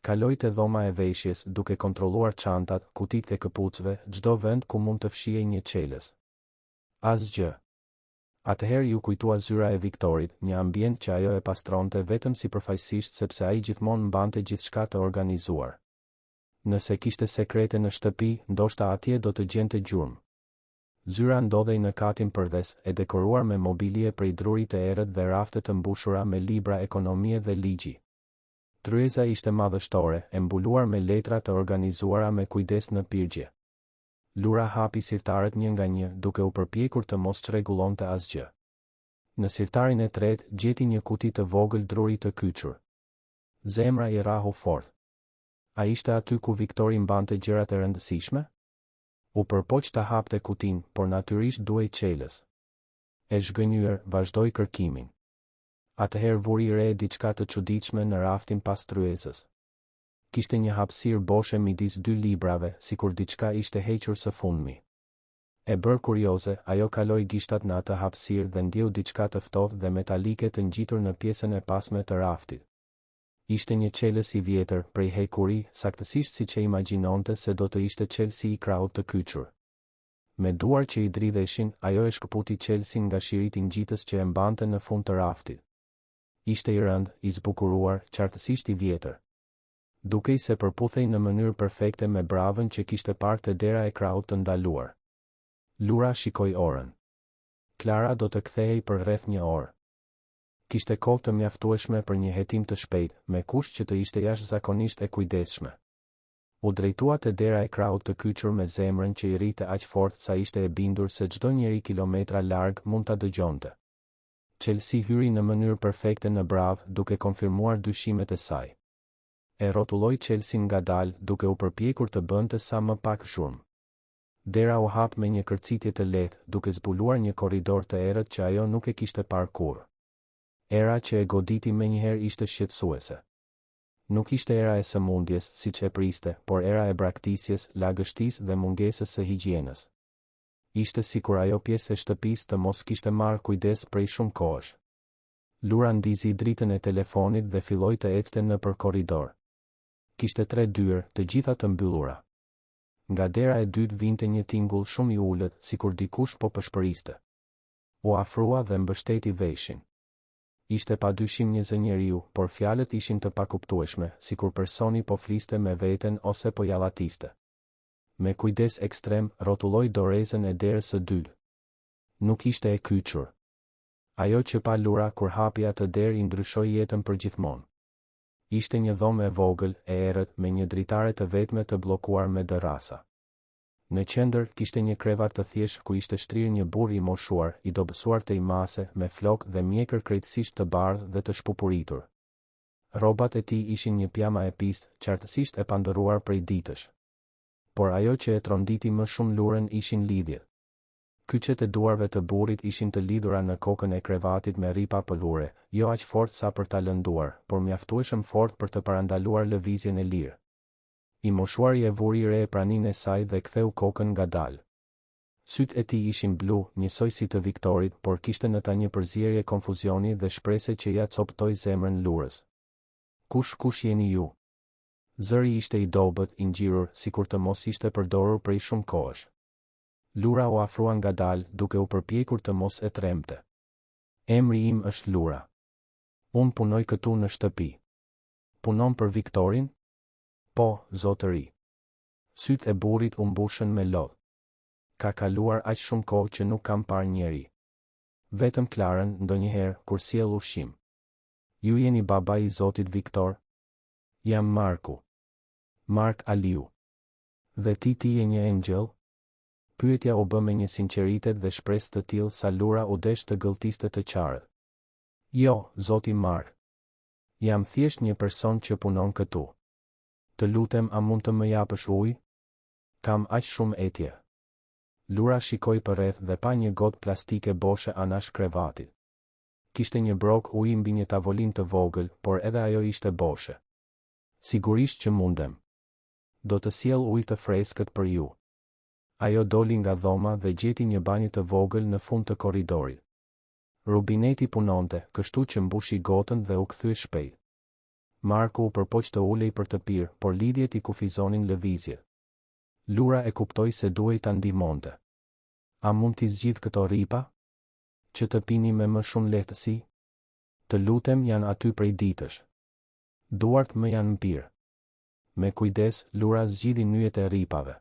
Kaloi te dhoma e veshjes duke kontrolluar çantat, kutitë e këpucëve, çdo vend ku mund të fshihej një çelës. Asgjë. Atëherë ju kujtua zyra e Viktorit, një ambient që ajo e pastronte vetëm sipërfaqësisht sepse ai gjithmonë mbante gjithçka të organizuar. Nëse kishte sekrete në shtëpi, ndoshta atje do të gjente gjurmë. Zyra ndodhej në katin përdes, e dekoruar me mobilje prej drurit të errët dhe rafte të mbushura me libra ekonomie dhe ligji. Tryeza ishte madhështore, e mbuluar me letra të organizuara me kujdes në pirgje. Lura hapi sirtarët një nga një, duke u përpjekur të mos çrregullonte asgjë. Në sirtarin e tretë gjeti një kuti të vogël druri të kyçur. Zemra i rahu fort. A ishte aty ku Viktori mbante gjërat e rëndësishme? U përpoq ta hapte kutin, por natyrisht duhej çelës. E zhgënjur, vazhdoi kërkimin. Atëherë vuri re diçka të çuditshme në raftin pas tryezës. Kishte një hapësirë boshe midis dy librave, sikur diçka ishte hequr së fundmi. E bërë kurioze, ajo kaloi gishtat në atë hapësirë dhe ndjeu diçka të ftohtë dhe metalike të ngjitur në pjesën e pasme të raftit. Ishte një çelës i vjetër, prej hekuri, saktësisht siç e imagjinonte se do të ishte çelësi i krahut të kyçur. Me duar që i dridheshin, ajo e shkëputi çelësin nga shiriti ngjitës që e mbante në fund të raftit. Ishte i rënd, i zbukuruar, qartësisht i vjetër. Dukej se përputhej në mënyrë perfekte me bravën që kishte parë te dera e krahut të ndaluar. Lura shikoi orën. Klara do të kthehej për rreth një orë. Kishte kohë të mjaftueshme për një hetim të shpejtë, me kusht që të ishte jashtëzakonisht e kujdesshme. U drejtua te dera e krahut të kyçur me zemrën që i rrite aq fort sa ishte e bindur se çdo njeri kilometra larg mund ta dëgjonte. Chelsea hyri në mënyrë perfekte në brav, duke konfirmuar dyshimet e saj. E rrotulloi Chelsin ngadalë, duke u përpjekur të bënte sa më pak zhurmë. Dera u hap me një kërcitje të lehtë, duke zbuluar një korridor të errët që ajo nuk e kishte parë kurrë. Era që e goditi menjëherë ishte shqetësuese. Nuk ishte era e sëmundjes, siç e priste, por era e braktisjes, lagështisë dhe mungesës së higjienës. Ishte sikur ajo pjesë e shtëpisë të mos kishte marrë kujdes prej shumë kohësh. Lura ndizi dritën e telefonit dhe filloi të ecte nëpër korridor. Kishte 3 dyer, të gjitha të mbyllura. Nga dera e dytë vinte një tingull shumë i ulët, sikur dikush po pëshpëriste. U afrua dhe mbështeti veshin. Ishte padyshim një zë njeriu, por fjalët ishin të pakuptueshme, sikur personi po fliste me veten ose pojallatiste. Me kujdes ekstrem, rrotulloi dorezën e derës së dytë. Nuk ishte e kyçur. Ajo që pa Lura kur hapi atë derë i ndryshoi jetën përgjithmonë. Ishte një dhomë e vogël, e errët, me një dritare të vetme të bllokuar me dërrasa. Në qendër kishte një krevat të thjeshtë ku ishte shtrirë një burr i moshuar, i dobësuar te imase, me flokë dhe mjekër krejtësisht të bardhë dhe të shpupuritur. Rrobat e tij ishin një pjama e pistë, qartësisht e pandëruar prej ditësh. Por ajo që e tronditi më shumë Lurën ishin lidhjet. Kyçet e duarve të burrit ishin të lidhura në kokën e krevatit me rripa pëllure, jo aq fort sa për ta lënduar, por mjaftueshëm fort për të parandaluar lëvizjen e lirë. I moshuari e vuri re praninë e saj dhe ktheu kokën ngadalë. Sytë e tij ishin blu, njësoj si të Viktorit, por kishte në ta një përzierje konfuzioni dhe shprese që ja coptoi zemrën Lurës. Kush jeni ju? Zëri ishte i dobët, i ngjirur, sikur të mos ishte përdorur prej shumë kohësh. Lura u afrua ngadalë, duke u përpjekur të mos e tremte. Emri im është Lura. Unë punoj këtu në shtëpi. Punon për Viktorin? Po, zotëri. Sytë e burrit u mbushën me lodh. Ka kaluar aq shumë kohë që nuk kam parë njeri. Vetëm Klarën ndonjëherë kur sjell ushqim. Ju jeni baba i Zotit Viktor? Jam Marku. Mark Aliu. Dhe ti je një engjëll? Pyetja u bë me një sinqeritet dhe shpresë të tillë sa Lura u desh të gëlltiste të qarët. Jo, zoti Mark. Jam thjesht një person që punon këtu. Të lutem, a mund të më japësh ujë? Kam aq shumë etje. Lura shikoi përreth dhe pa një gotë plastike boshe anash krevatit. Kishte një brok uji mbi një tavolinë të vogël, por edhe ajo ishte boshe. Sigurisht që mundem. Do të sjell ujë të freskët për ju. Ajo doli nga dhoma dhe gjeti një banjë të vogël në fund të korridorit. Rubineti punonte, kështu që mbushi gotën dhe u kthye shpejt. Marku u përpoq të ulej për të pirë, por lidhjet i kufizonin lëvizjet. Lura e kuptoi se duhej ta ndihmonte. A mund t'i zgjidh këto ripa? Që të pini me më shumë lehtësi? Të lutem, janë aty prej ditësh. Duart më janë mpirë. Me kujdes, Lura zgjidhi nyjet e ripave.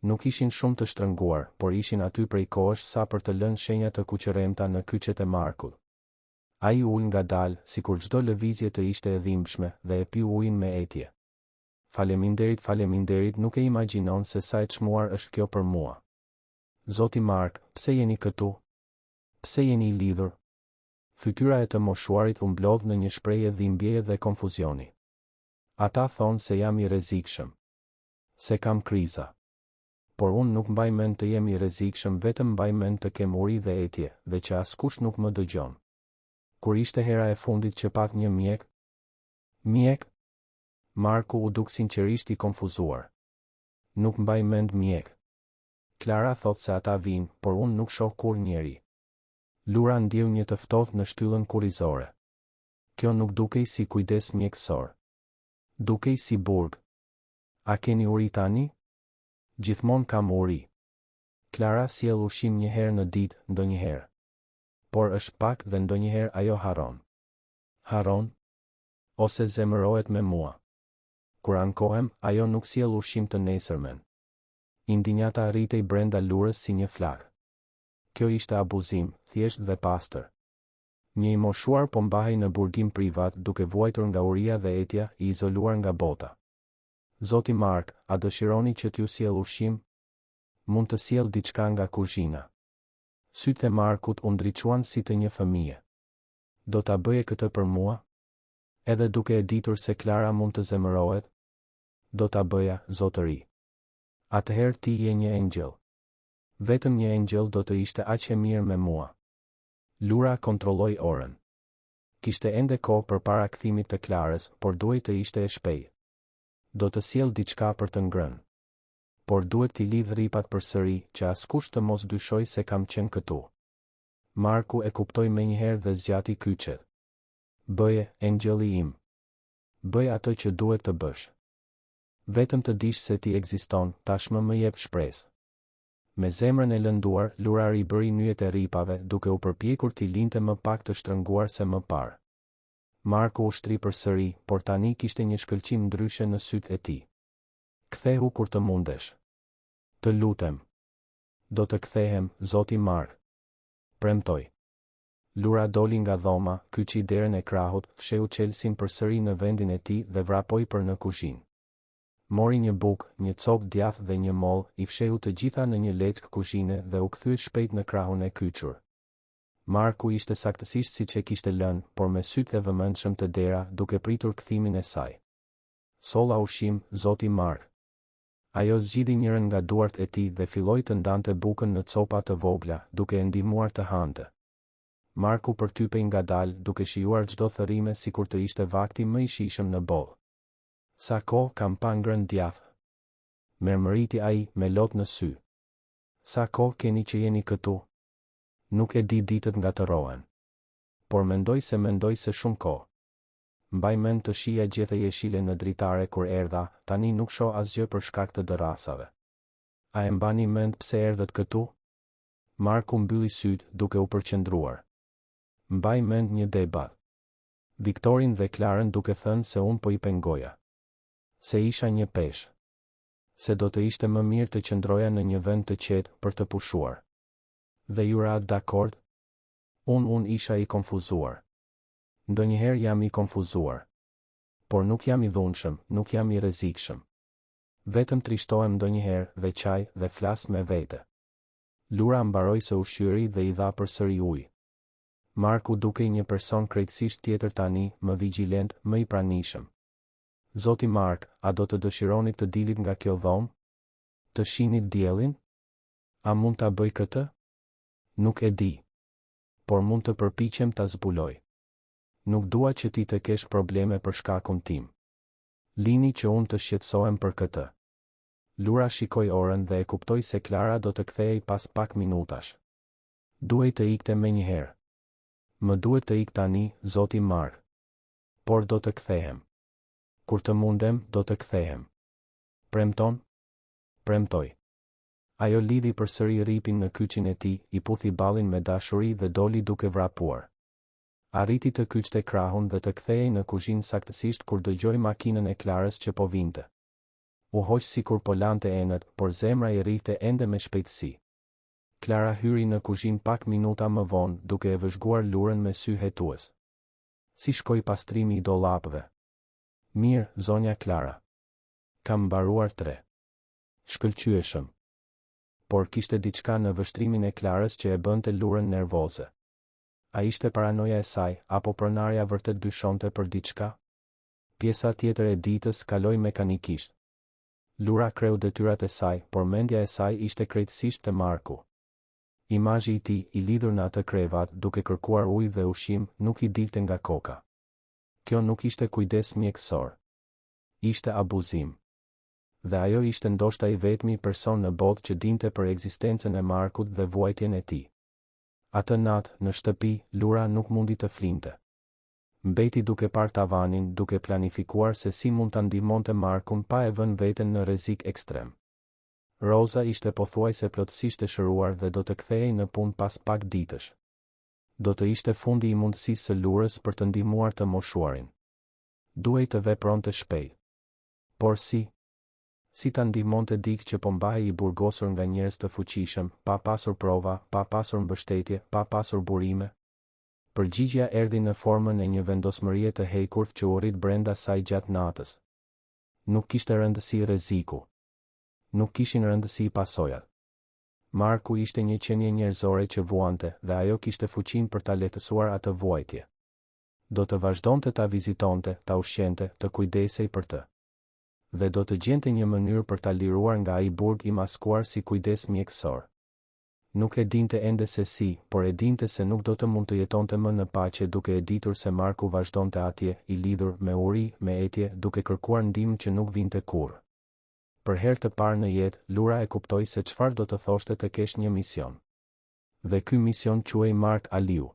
Nuk ishin shumë të shtrënguar, por ishin aty prej kohësh sa për të lënë shenja të kuqëremta në kyçet e Markut. Ai ul ngadalë, sikur çdo lëvizje të ishte e dhimbshme, dhe e pi ujin me etje. Faleminderit, nuk e imagjinon se sa e çmuar është kjo për mua. Zoti Mark, pse jeni këtu? Pse jeni i lidhur? Fytyra e të moshuarit u mblodh në një shprehje dhimbjeje dhe konfuzioni. Ata thonë se jam i rrezikshëm. Se kam kriza. Por unë nuk mbaj mend të jem i rrezikshëm, vetëm mbaj mend të kem uri dhe etje, dhe që askush nuk më dëgjon. Kur ishte hera e fundit që pat një mjek? Mjek? Marku u duk sinqerisht i konfuzuar. Nuk mbaj mend mjek. Klara thot se ata vinë, por unë nuk shoh kur njeri. Lura ndjeu një të ftohtë në shtyllën kurrizore. Kjo nuk dukej si kujdes mjekësor. Dukej si burg. A keni uri tani? Gjithmonë kam uri. Klara sjell ushqim një herë në ditë, ndonjëherë. Por është pak dhe ndonjëherë ajo harron. Harron? Ose zemërohet me mua. Kur ankohem, ajo nuk sjell ushqim të nesërmen. Indinjata rritej brenda Lurës si një flak. Kjo ishte abuzim, thjesht dhe pastër. Një i moshuar po mbahej në burgim privat duke vuajtur nga uria dhe etja, i izoluar nga bota. Zoti Mark, a dëshironi që t'ju sjell ushqim? Mund të sjell diçka nga kuzhina. Sytë e Markut u ndriçuan si të një fëmije. Do ta bëje këtë për mua? Edhe duke e ditur se Klara mund të zemërohet? Do ta bëja, zotëri. Atëherë ti je një engjëll. Vetëm një engjëll do të ishte aq e mirë me mua. Lura kontrolloi orën. Kishte ende kohë përpara kthimit të Klarës, por duhej të ishte e shpejtë. Do të sjell diçka për të ngrënë. Por duhet t'i lidh ripat përsëri, që askush të mos dyshoj se kam qenë këtu. Marku e kuptoi menjëherë dhe zgjati kyçet. Bëje, engjëlli im. Bëj atë që duhet të bësh. Vetëm të dish se ti ekziston, tashmë më jep shpresë. Me zemrën e lënduar, Lura ribëri nyjet e ripave, duke u përpjekur t'i linte më pak të shtrënguar se më parë. Marku u shtri përsëri, por tani kishte një shkëlqim ndryshe në sytë e tij. Kthehu kur të mundesh. Të lutem. Do të kthehem, zoti Mark. Premtoj. Lura doli nga dhoma, kyçi derën e krahut, fsheu çelësin përsëri në vendin e tij dhe vrapoi për në kuzhinë. Mori një bukë, një copë djathë dhe një mollë, i fsheu të gjitha në një leckë kuzhine dhe u kthye shpejt në krahun e kyçur. Marku ishte saktësisht siç e kishte lënë, por me sytë e vëmendshëm të dera, duke pritur kthimin e saj. Solla ushqim, zoti Mark. Ajo zgjidhi njërin nga duart e tij dhe filloi të ndante bukën në copa të vogla, duke e ndihmuar të hante. Marku përtypej ngadalë, duke shijuar çdo thërrime sikur të ishte vakti më i shijshëm në botë. Sa kohë kam pa ngrënë djathë? Mërmëriti ai, me lot në sy. Sa kohë keni që jeni këtu? Nuk e di, ditët ngatërohen. Por mendoj se shumë kohë. Mbaj mend të shija gjethe jeshile në dritare kur erdha, tani nuk shoh asgjë për shkak të dërrasave. A e mbani mend pse erdhët këtu? Marku mbylli syt, duke u përqendruar. Mbaj mend një debat. Viktorin dhe Klarën, duke thënë se unë po i pengoja. Se isha një peshë. Se do të ishte më mirë të qëndroja në një vend të qetë për të pushuar. Dhe ju ra dakord? Unë isha i konfuzuar. Ndonjëherë jam i konfuzuar. Por nuk jam i dhunshëm, nuk jam i rrezikshëm. Vetëm trishtohem ndonjëherë dhe qaj dhe flas me vete. Lura mbaroi së ushqyeri dhe i dha përsëri ujë. Marku dukej një person krejtësisht tjetër tani, më vigjilent, më i pranishëm. Zoti Mark, a do të dëshironit të dilit nga kjo dhomë? Të shinit diellin? A mund ta bëj këtë? Nuk e di. Por mund të përpiqem ta zbuloj. Nuk dua që ti të kesh probleme për shkakun tim. Lini që unë të shqetësohem për këtë. Lura shikoi orën dhe e kuptoi se Klara do të kthehej pas pak minutash. Duhej të ikte menjëherë. Më duhet të ik tani, zoti Mark. Por do të kthehem. Kur të mundem, do të kthehem. Premton? Premtoj. Ajo lidhi përsëri ripin në kyçin e tij, i puthi ballin me dashuri dhe doli duke vrapuar. Arriti të kyçte krahun dhe të kthehej në kuzhinë saktësisht kur dëgjoi makinën e Klarës që po vinte. U hoq sikur po lante enët, por zemra i rrihte ende me shpejtësi. Klara hyri në kuzhinë pak minuta më vonë, duke e vëzhguar Lurën me sy hetues. Si shkoi pastrimi i dollapëve? Mirë, zonja Klara. Kam mbaruar 3. Shkëlqyeshëm. Por kishte diçka në vështrimin e Klarës që e bënte Lurën nervoze. A ishte paranoja e saj, apo pronarja vërtet dyshonte për diçka? Pjesa tjetër e ditës kaloi mekanikisht. Lura kreu detyrat e saj, por mendja e saj ishte krejtësisht te Marku. Imazhi i tij, i lidhur në atë krevat, duke kërkuar ujë dhe ushqim, nuk i dilte nga koka. Kjo nuk ishte kujdes mjekësor. Ishte abuzim. Dhe ajo ishte ndoshta i vetmi person në botë që dinte për ekzistencën e Markut dhe vuajtjen e tij. Atë natë, në shtëpi, Lura nuk mundi të flinte. Mbeti duke parë tavanin, duke planifikuar se si mund ta ndihmonte Markun pa e vënë veten në rrezik ekstrem. Roza ishte pothuajse plotësisht e shëruar dhe do të kthehej në punë pas pak ditësh. Do të ishte fundi i mundësisë së Lurës për të ndihmuar të moshuarin. Duhej të vepronte shpejt. Por si? Si ta ndihmonte dikë që po mbahej i burgosur nga njerëz të fuqishëm, pa pasur prova, pa pasur mbështetje, pa pasur burime? Përgjigjja erdhi në formën e një vendosmërie të hekur që u rrit brenda saj gjatë natës. Nuk kishte rëndësi rreziku. Nuk kishin rëndësi pasojat. Marku ishte një qenie njerëzore që vuante dhe ajo kishte fuqinë për ta lehtësuar atë vuajtje. Do të vazhdonte ta vizitonte, ta ushqente, të kujdesej për të. Dhe do të gjente një mënyrë për ta liruar nga ai burg i maskuar si kujdes mjekësor. Nuk e dinte ende se si, por e dinte se nuk do të mund të jetonte më në paqe duke e ditur se Marku vazhdonte atje, i lidhur me uri, me etje, duke kërkuar ndihmë që nuk vinte kurrë. Për herë të parë në jetë, Lura e kuptoi se çfarë do të thoshte të kesh një mision. Dhe ky mision quhej Mark Aliu.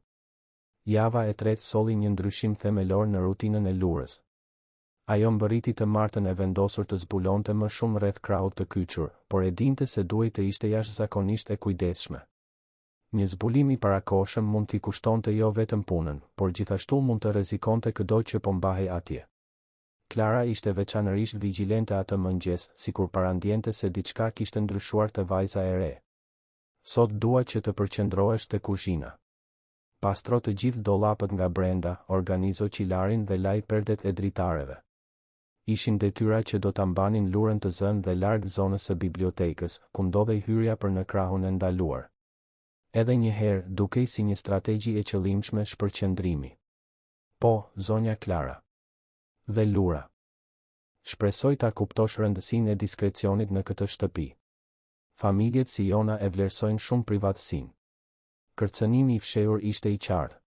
Java e tretë solli një ndryshim themelor në rutinën e Lurës. Ajo mbërriti të martën e vendosur të zbulonte më shumë rreth krahut të kyçur, por e dinte se duhej të ishte jashtëzakonisht e kujdesshme. Një zbulim i parakohshëm mund t'i kushtonte jo vetëm punën, por gjithashtu mund të rrezikonte çdo që po mbahej atje. Klara ishte veçanërisht vigjilente atë mëngjes, sikur parandjente se diçka kishte ndryshuar te vajza e re. Sot dua që të përqendrohesh te kuzhina. Pastro të gjithë dollapët nga brenda, organizo qilarin dhe laj perdet e dritareve. Ishin detyra që do ta mbanin Lurën të zënë dhe larg zonës së bibliotekës, ku ndodhej hyrja për në krahun e ndaluar. Edhe një herë, dukej si një strategji e qëllimshme shpërqendrimi. Po, zonja Klara. Dhe Lura. Shpresoj ta kuptosh rëndësinë e diskrecionit në këtë shtëpi. Familjet si jona e vlerësojnë shumë privatësinë. Kërcënimi i fshehur ishte i qartë.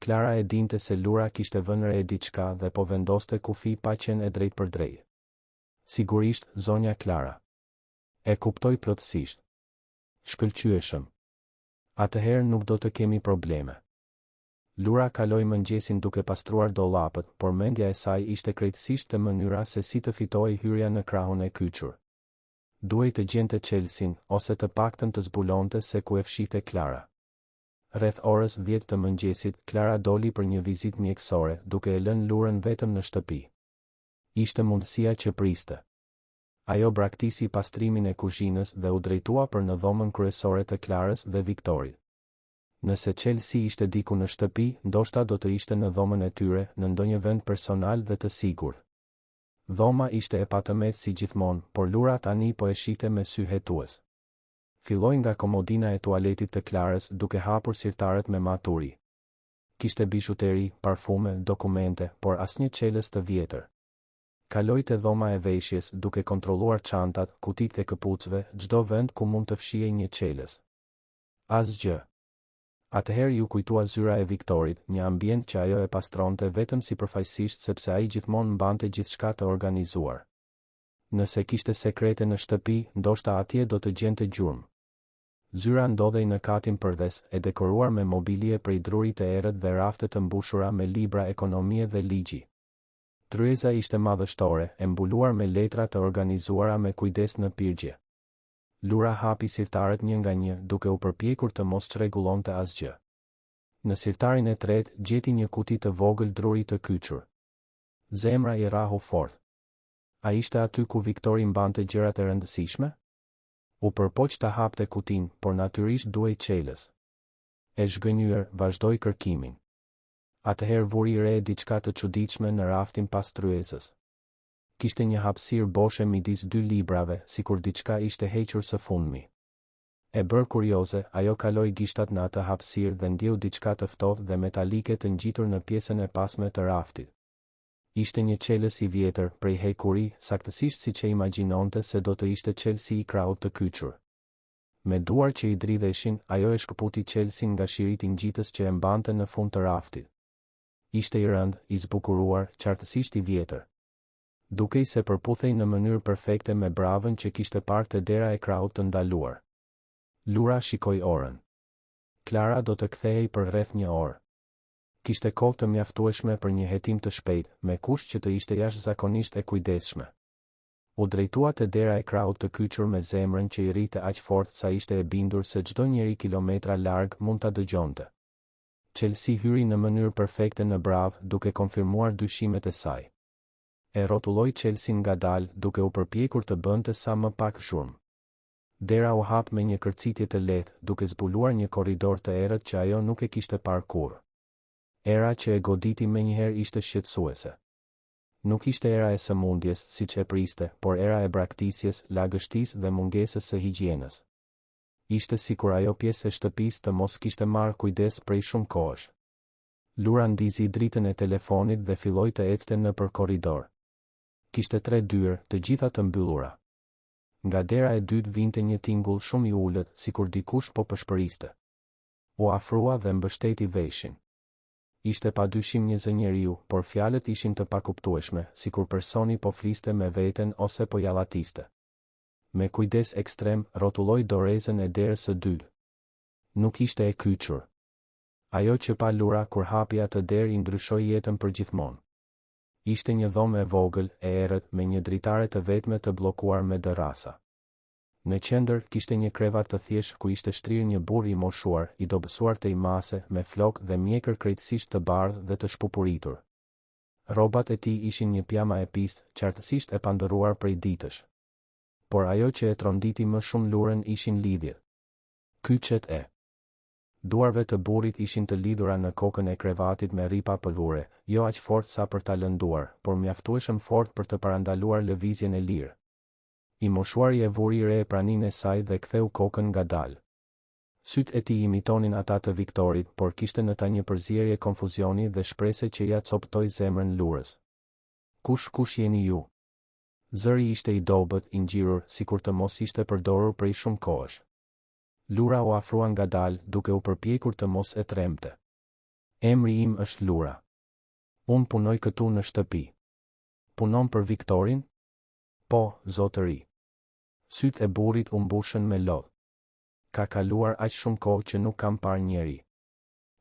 Klara e dinte se Lura kishte vënë re diçka dhe po vendoste kufi pa qenë e drejtë për drejtë. Sigurisht, zonja Klara. E kuptoj plotësisht. Shkëlqyeshëm. Atëherë nuk do të kemi probleme. Lura kaloi mëngjesin duke pastruar dollapët, por mendja e saj ishte krejtësisht te mënyra se si të fitohej hyrja në krahun e kyçur. Duhej të gjente Chelsin, ose të paktën të zbulonte se ku e fshihte Klara. Rreth orës 10 të mëngjesit, Klara doli për një vizitë mjekësore, duke e lënë Lurën vetëm në shtëpi. Ishte mundësia që priste. Ajo braktisi pastrimin e kuzhinës dhe u drejtua për në dhomën kryesore të Klarës dhe Viktorit. Nëse Chelsea ishte diku në shtëpi, ndoshta do të ishte në dhomën e tyre, në ndonjë vend personal dhe të sigurt. Dhoma ishte e patëmet si gjithmonë, por Lura tani po e shihte me sy hetues. Filloi nga komodina e tualetit të Klarës, duke hapur sirtarët me maturi. Kishte bijuteri, parfume, dokumente, por asnjë çelës të vjetër. Kaloi te dhoma e veshjes, duke kontrolluar çantat, kutitë e këpucëve, çdo vend ku mund të fshihej një çelës. Asgjë. Atëherë ju kujtua zyra e Viktorit, një ambient që ajo e pastronte vetëm sipërfaqësisht sepse ai gjithmonë mbante gjithçka të organizuar. Nëse kishte sekrete në shtëpi, ndoshta atje do të gjente gjurmë. Zyra ndodhej në katin përdes, e dekoruar me mobilje prej drurit të errët dhe rafte të mbushura me libra ekonomie dhe ligji. Tryeza ishte madhështore, e mbuluar me letra të organizuara me kujdes në pirgje. Lura hapi sirtarët një nga një, duke u përpjekur të mos çrregullonte asgjë. Në sirtarin e tretë gjeti një kuti të vogël druri të kyçur. Zemra i rahu fort. A ishte aty ku Viktori mbante gjërat e rëndësishme? U përpoq ta hapte kutin, por natyrisht duhej çelës. E zhgënjur, vazhdoi kërkimin. Atëherë vuri re diçka të çuditshme në raftin pas tryezës. Kishte një hapësirë boshe midis dy librave, sikur diçka ishte hequr së fundmi. E bërë kurioze, ajo kaloi gishtat në atë hapësirë dhe ndjeu diçka të ftohtë dhe metalike të ngjitur në pjesën e pasme të raftit. Ishte një çelës i vjetër, prej hekuri, saktësisht siç e imagjinonte se do të ishte çelësi i krahut të kyçur. Me duar që i dridheshin, ajo e shkëputi çelësin nga shiriti ngjitës që e mbante në fund të raftit. Ishte i rënd, i zbukuruar, qartësisht i vjetër. Dukej se përputhej në mënyrë perfekte me bravën që kishte parë te dera e krahut të ndaluar. Lura shikoi orën. Klara do të kthehej për rreth një orë. Kishte kohë të mjaftueshme për një hetim të shpejtë, me kusht që të ishte jashtëzakonisht e kujdesshme. U drejtua te dera e krahut të kyçur me zemrën që i rrite aq fort sa ishte e bindur se çdo njeri kilometra larg mund ta dëgjonte. Chelsea hyri në mënyrë perfekte në brav, duke konfirmuar dyshimet e saj. E rrotulloi Chelsea ngadalë, duke u përpjekur të bënte sa më pak zhurmë. Dera u hap me një kërcitje të lehtë, duke zbuluar një korridor të errët që ajo nuk e kishte parë kurrë. Era që e goditi menjëherë ishte shqetësuese. Nuk ishte era e sëmundjes, siç e priste, por era e braktisjes, lagështisë dhe mungesës së higjienës. Ishte sikur ajo pjesë e shtëpisë të mos kishte marrë kujdes prej shumë kohësh. Lura ndizi dritën e telefonit dhe filloi të ecte nëpër korridor. Kishte 3 dyrë, të gjitha të mbyllura. Nga dera e dytë vinte një tingull shumë i ulët, sikur dikush po përshpëriste. U afrua dhe mbështeti veshin. Ishte padyshim një zë njeriu, por fjalët ishin të pakuptueshme, sikur personi po fliste me veten ose pojallatiste. Me kujdes ekstrem, rrotulloi dorezën e derës së dytë. Nuk ishte e kyçur. Ajo që pa Lura kur hapi atë derë i ndryshoi jetën përgjithmonë. Ishte një dhomë e vogël, e errët, me një dritare të vetme të bllokuar me dërrasa. Në qendër kishte një krevat të thjeshtë ku ishte shtrirë një burr i moshuar, i dobësuar te imase, me flokë dhe mjekër krejtësisht të bardhë dhe të shpupuritur. Rrobat e tij ishin një pjama e pistë, qartësisht e pandëruar prej ditësh. Por ajo që e tronditi më shumë Lurën ishin lidhjet. Kyçet e duarve të burrit ishin të lidhura në kokën e krevatit me rripa pëllure, jo aq fort sa për ta lënduar, por mjaftueshëm fort për të parandaluar lëvizjen e lirë. I moshuari e vuri re praninë e saj dhe ktheu kokën ngadalë. Sytë e tij imitonin ata të Viktorit, por kishte në ta një përzierje konfuzioni dhe shprese që ja coptoi zemrën Lurës. Kush jeni ju? Zëri ishte i dobët, i ngjirur, sikur të mos ishte përdorur prej shumë kohësh. Lura u afrua ngadalë, duke u përpjekur të mos e tremte. Emri im është Lura. Unë punoj këtu në shtëpi. Punon për Viktorin? Po, zotëri. Sytë e burrit u mbushën me lodh. Ka kaluar aq shumë kohë që nuk kam parë njeri.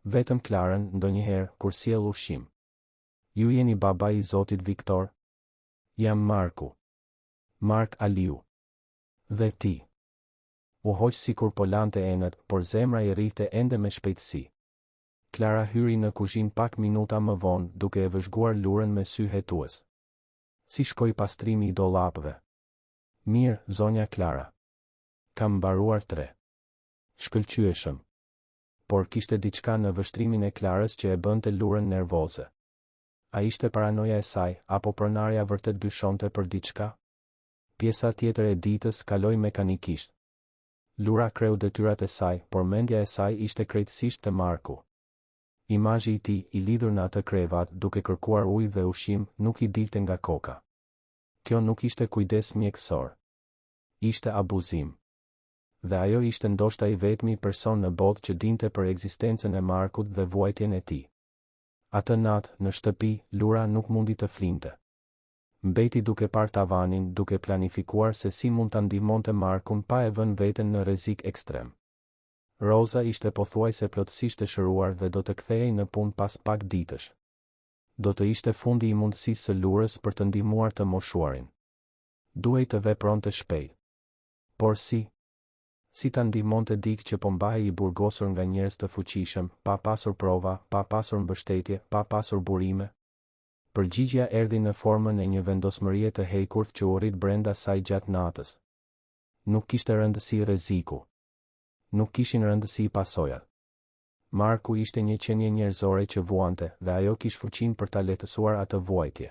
Vetëm Klarën, ndonjëherë, kur sjell ushqim. Ju jeni babai i zotit Viktor? Jam Marku. Mark Aliu. Dhe ti? U hoq sikur po lante enët, por zemra i rrite ende me shpejtësi. Klara hyri në kuzhinë pak minuta më vonë, duke e vëzhguar Lurën me sy hetues. Si shkoi pastrimi i dollapëve? Mirë, zonja Klara. Kam mbaruar 3. Shkëlqyeshëm. por kishte diçka në vështrimin e Klarës që e bënte Lurën nervoze. A ishte paranoja e saj, apo pronarja vërtet dyshonte për diçka? Pjesa tjetër e ditës kaloi mekanikisht. Lura kreu detyrat e saj, por mendja e saj ishte krejtësisht te Marku. Imazhi i tij, i lidhur në atë krevat, duke kërkuar ujë dhe ushqim, nuk i dilte nga koka. Kjo nuk ishte kujdes mjekësor. Ishte abuzim. Dhe ajo ishte ndoshta i vetmi person në botë që dinte për ekzistencën e Markut dhe vuajtjen e tij. Atë natë, në shtëpi, Lura nuk mundi të flinte. Mbeti duke parë tavanin, duke planifikuar se si mund ta ndihmonte Markun pa e vënë veten në rrezik ekstrem. Roza ishte pothuajse plotësisht e shëruar dhe do të kthehej në punë pas pak ditësh. Do të ishte fundi i mundësisë së Lurës për të ndihmuar të moshuarin. Duhej të vepronte shpejt. Por si? Si ta ndihmonte dikë që po mbahej i burgosur nga njerëz të fuqishëm, pa pasur prova, pa pasur mbështetje, pa pasur burime? Përgjigjja erdhi në formën e një vendosmërie të hekur që u rrit brenda saj gjatë natës. Nuk kishte rëndësi rreziku. Nuk kishin rëndësi pasojat. Marku ishte një qenie njerëzore që vuante dhe ajo kishte fuqinë për ta lehtësuar atë vuajtje.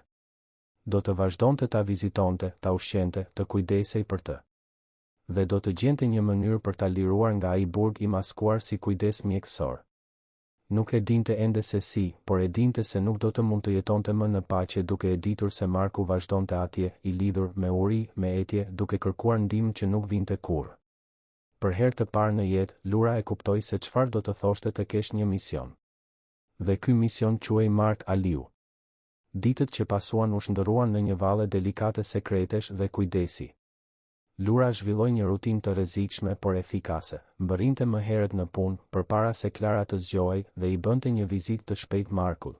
Do të vazhdonte ta vizitonte, ta ushqente, të kujdesej për të. Dhe do të gjente një mënyrë për ta liruar nga ai burg i maskuar si kujdes mjekësor. Nuk e dinte ende se si, por e dinte se nuk do të mund të jetonte më në paqe duke e ditur se Marku vazhdonte atje, i lidhur me uri, me etje, duke kërkuar ndihmë që nuk vinte kurrë. Për herë të parë në jetë, Lura e kuptoi se çfarë do të thoshte të kesh një mision. Dhe ky mision quhej Mark Aliu. Ditët që pasuan u shndërruan në një valle delikate sekretesh dhe kujdesi. Lura zhvilloi një rutinë të rrezikshme por efikase. Mbërrinte më herët në punë, përpara se Klara të zgjohej dhe i bënte një vizitë të shpejtë Markut.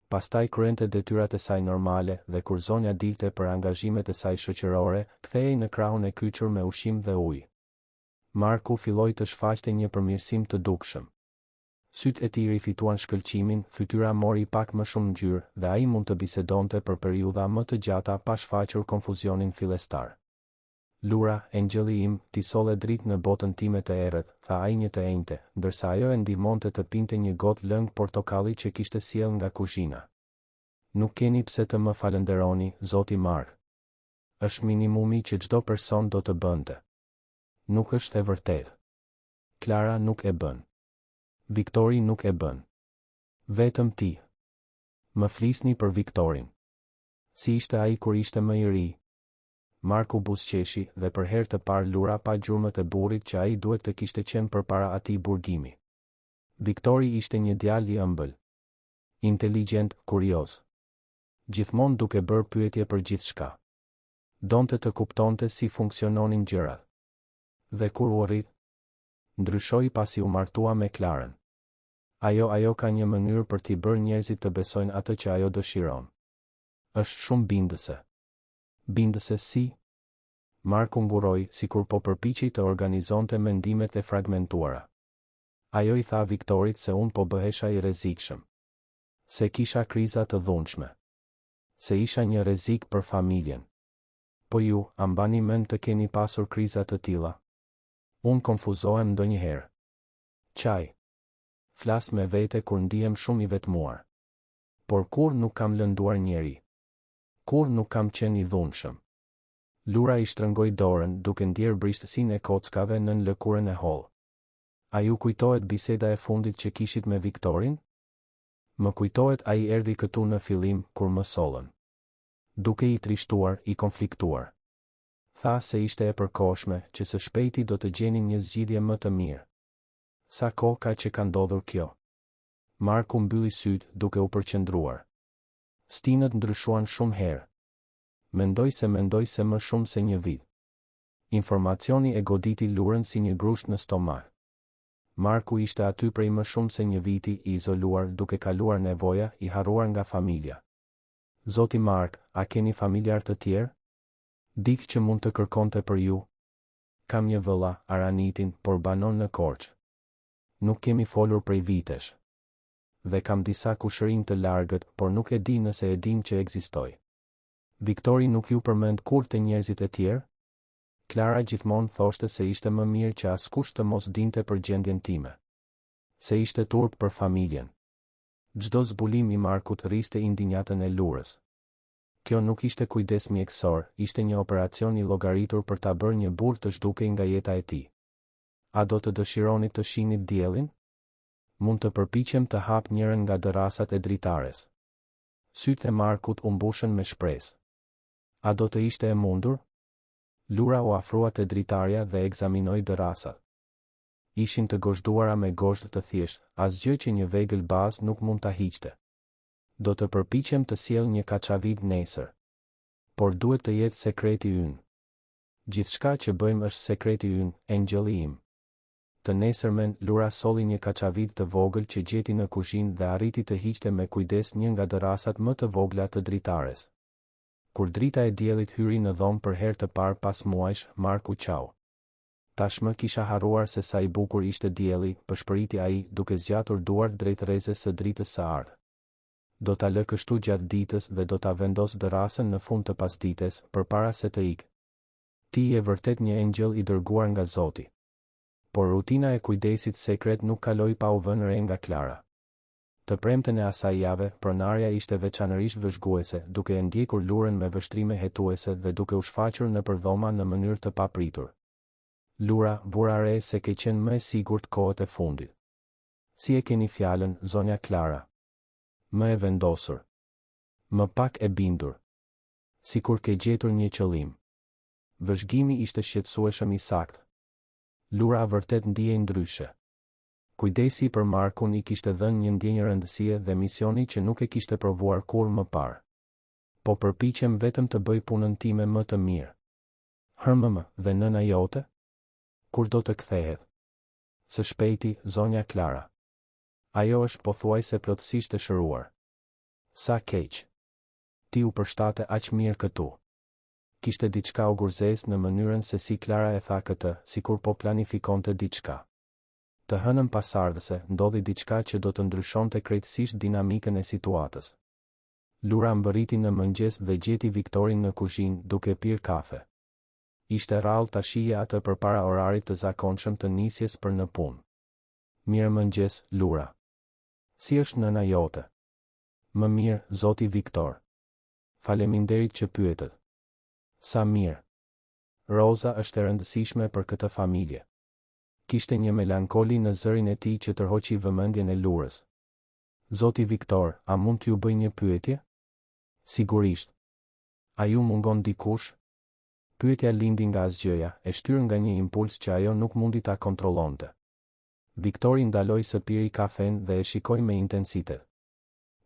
Pastaj kryente detyrat e saj normale dhe kur zonja dilte për angazhimet e saj shoqërore, kthehej në krahun e kyçur me ushqim dhe ujë. Marku filloi të shfaqte një përmirësim të dukshëm. Sytë e tij rifituan shkëlqimin, fytyra mori pak më shumë ngjyrë dhe ai mund të bisedonte për periudha më të gjata pa shfaqur konfuzionin fillestar. Lura, engjëlli im, ti solle dritë në botën time të errët, tha ai një të enjte, ndërsa ajo e ndihmonte të pinte një gotë lëng portokalli që kishte sjell nga kuzhina. Nuk keni pse të më falenderoni, zoti Mark. Është minimumi që çdo person do të bënte. Nuk është e vërtetë. Klara nuk e bën. Viktori nuk e bën. Vetëm ti. Më flisni për Viktorin. Si ishte ai kur ishte më i ri? Marku buzëqeshi dhe për herë të parë Lura pa gjurmët e burrit që ai duhet të kishte qenë përpara atij burgimi. Viktori ishte një djalë i ëmbël. Inteligjent, kurioz. Gjithmonë duke bërë pyetje për gjithçka. Donte të kuptonte si funksiononin gjërat. Dhe kur u arrit, ndryshoi pasi u martua me Klarën. Ajo ka një mënyrë për t'i bërë njerëzit të besojnë atë që ajo dëshiron. Është shumë bindëse. Bindëse si? Marku nguroi, sikur po përpiqej të organizonte mendimet e fragmentuara. Ajo i tha Viktorit se unë po bëhesha i rrezikshëm. Se kisha kriza të dhunshme. Se isha një rrezik për familjen. Po ju, a mbani mend të keni pasur kriza të tilla? Unë konfuzohem ndonjëherë. Qaj. Flas me vete kur ndihem shumë i vetmuar. Por kur nuk kam lënduar njeri. Kur nuk kam qenë i dhunshëm. Lura i shtrëngoi dorën duke ndjerë brishtësinë e kockave nën lëkurën e hollë. A ju kujtohet biseda e fundit që kishit me Viktorin? Më kujtohet ai erdhi këtu në fillim kur më sollën. Duke i trishtuar, i konfliktuar. Tha se ishte e përkohshme që së shpejti do të gjenin një zgjidhje më të mirë. Sa kohë ka që ka ndodhur kjo? Marku mbylli syt duke u përqendruar. Stinët ndryshuan shumë herë. Mendoj se më shumë se një vit. Informacioni e goditi Lurën si një grusht në stomak. Marku ishte aty prej më shumë se një viti, i izoluar, duke kaluar nevoja, i harruar nga familja. Zoti Mark, a keni familjar të tjerë? Dikë që mund të kërkonte për ju? Kam një vëlla, Aranitin, por banon në Korçë. Nuk kemi folur prej vitesh. Dhe kam disa kushërinj të largët, por nuk e di nëse e dim që ekzistoj. Viktori nuk ju përmend kur të njerëzit e tjerë? Klara gjithmonë thoshte se ishte më mirë që askush të mos dinte për gjendjen time. Se ishte turp për familjen. Çdo zbulim i Markut rriste indinjatën e Lurës. Kjo nuk ishte kujdes mjekësor, ishte një operacion i llogaritur për ta bërë një burr të zhdukej nga jeta e tij. A do të dëshironi të shinit diellin? Mund të përpiqem të hap njërin nga dërasat e dritares. Sytë e Markut u mbushën me shpresë. A do të ishte e mundur? Lura u afrua te dritarja dhe ekzaminoi dërasat. Ishin të gozhduara me gozhdë të thjeshtë, asgjë që një vegël bazë nuk mund ta hiqte. Do të përpiqem të sjell një kaçavit nesër. Por duhet të jetë sekreti ynë. Gjithçka që bëjmë është sekreti ynë, engjëlli im. Të nesërmen, Lura solli një kaçavit të vogël që gjeti në kuzhinë dhe arriti të hiqte me kujdes një nga dërasat më të vogla të dritares. Kur drita e diellit hyri në dhomë për herë të parë pas muajsh, Marku qau. Tashmë kisha harruar se sa i bukur ishte dielli, përshpëriti ai, duke zgjatur duart drejt rrezës së dritës së ardhë. Do ta lë kështu gjatë ditës dhe do ta vendos dërasën në fund të pasdites, përpara se të ikë. Ti je vërtet një engjëll i dërguar nga Zoti. Por rutina e kujdesit sekret nuk kaloi pa u vënë re nga Klara. Të premten e asaj jave, pronarja ishte veçanërisht vëzhguese, duke e ndjekur Lurën me vështrime hetuese dhe duke u shfaqur nëpër dhoma në mënyrë të papritur. Lura, vura re se ke qenë më e sigurt kohët e fundit. Si e keni fjalën, zonja Klara? Më e vendosur. Më pak e bindur. Sikur ke gjetur një qëllim. Vëzhgimi ishte shqetësueshëm i saktë. Lura vërtet ndihej ndryshe. Kujdesi për Markun i kishte dhënë një ndjenjë rëndësie dhe misioni që nuk e kishte provuar kurrë më parë. Po përpiqem vetëm të bëj punën time më të mirë. Hërmëm, dhe nëna jote? Kur do të kthehet? Së shpejti, zonja Klara. Ajo është pothuajse plotësisht e shëruar. Sa keq. Ti u përshtate aq mirë këtu. Kishte diçka ugurzes në mënyrën se si Klara e tha këtë, sikur po planifikonte diçka. Të hënën pasardhëse, ndodhi diçka që do të ndryshonte krejtësisht dinamikën e situatës. Lura mbërriti në mëngjes dhe gjeti Viktorin në kuzhinë duke pirë kafe. Ishte rrallë ta shihej atë përpara orarit të zakonshëm të nisjes për në punë. Mirëmëngjes, Lura. Si është nëna jote? Më mirë, zoti Viktor. Faleminderit që pyetet. Sa mirë. Roza është e rëndësishme për këtë familje. Kishte një melankoli në zërin e tij që tërhoqi vëmendjen e Lurës. Zoti Viktor, a mund t'ju bëj një pyetje? Sigurisht. A ju mungon dikush? Pyetja lindi nga asgjëja, e shtyr nga një impuls që ajo nuk mundi ta kontrollonte. Viktori ndaloi së piri kafen dhe e shikoi me intensitet.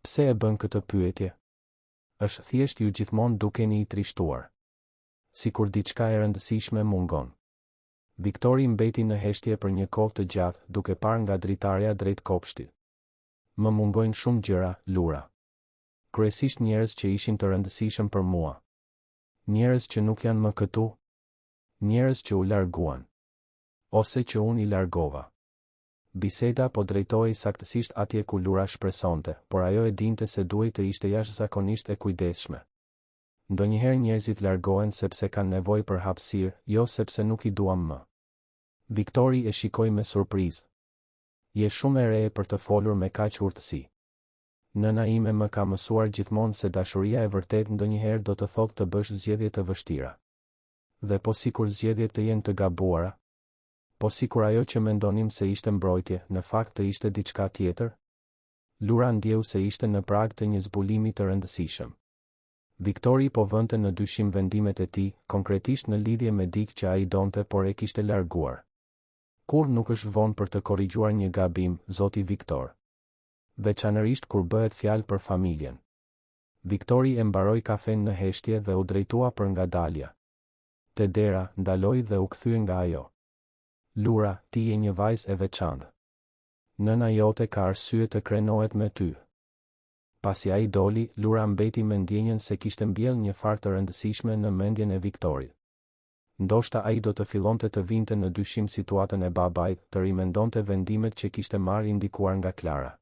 Pse e bën këtë pyetje? Është thjesht ju gjithmonë dukeni i trishtuar. Sikur diçka e rëndësishme mungon. Viktori mbeti në heshtje për një kohë të gjatë, duke parë nga dritarja drejt kopshtit. Më mungojnë shumë gjëra, Lura. Kryesisht njerëz që ishin të rëndësishëm për mua. Njerëz që nuk janë më këtu. Njerëz që u larguan. Ose që unë i largova. Biseda po drejtohej saktësisht atje ku Lura shpresonte, por ajo e dinte se duhej të ishte jashtëzakonisht e kujdesshme. Ndonjëherë njerëzit largohen sepse kanë nevojë për hapësirë, jo sepse nuk I duam më. Viktori e shikoi me surprizë. Je shumë e re për të folur me kaq urtësi. Nëna ime më ka mësuar gjithmonë se dashuria e vërtet ndonjëherë do të thotë të bësh zgjedhje të vështira. Dhe po sikur zgjedhjet të jenë të gabuara, po sikur ajo që mendonim se ishte mbrojtje, në fakt të ishte diçka tjetër. Lura ndjeu se ishte në prag të një zbulimi të rëndësishëm. Viktori po vënte në dyshim vendimet e tij, konkretisht në lidhje me dikë që ai donte por e kishte larguar. Kur nuk është vonë për të korrigjuar një gabim, zoti Viktor. Veçanërisht kur bëhet fjalë për familjen. Viktori e mbaroi kafen në heshtje dhe u drejtua për ngadalja. Te dera, ndaloi dhe u kthye nga ajo. Lura, ti je një vajzë e veçantë. Nëna jote ka arsye të krenohet me ty. Pasi ai doli, Lura mbeti me ndjenjën se kishte mbjell një farë të rëndësishme në mendjen e Viktorit. Ndoshta ai do të fillonte të vinte në dyshim situatën e babait, të rimendonte vendimet që kishte marrë indikuar nga Klara.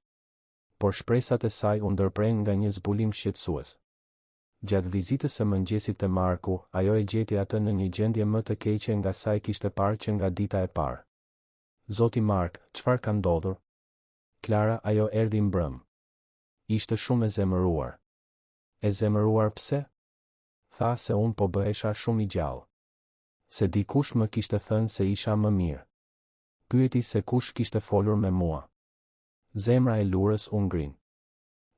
Por shpresat e saj u ndërpren nga një zbulim shqetësues. Gjatë vizitës së mëngjesit të Marku, ajo e gjeti atë në një gjendje më të keqe nga sa e kishte parë që nga dita e parë. Zoti Mark, çfarë ka ndodhur? Klara, ajo erdhi mbrëm. Ishte shumë e zemëruar. E zemëruar pse? Tha se unë po bëhesha shumë i gjallë. Se dikush më kishte thënë se isha më mirë. Pyeti se kush kishte folur me mua. Zemra e Lurës u ngrin.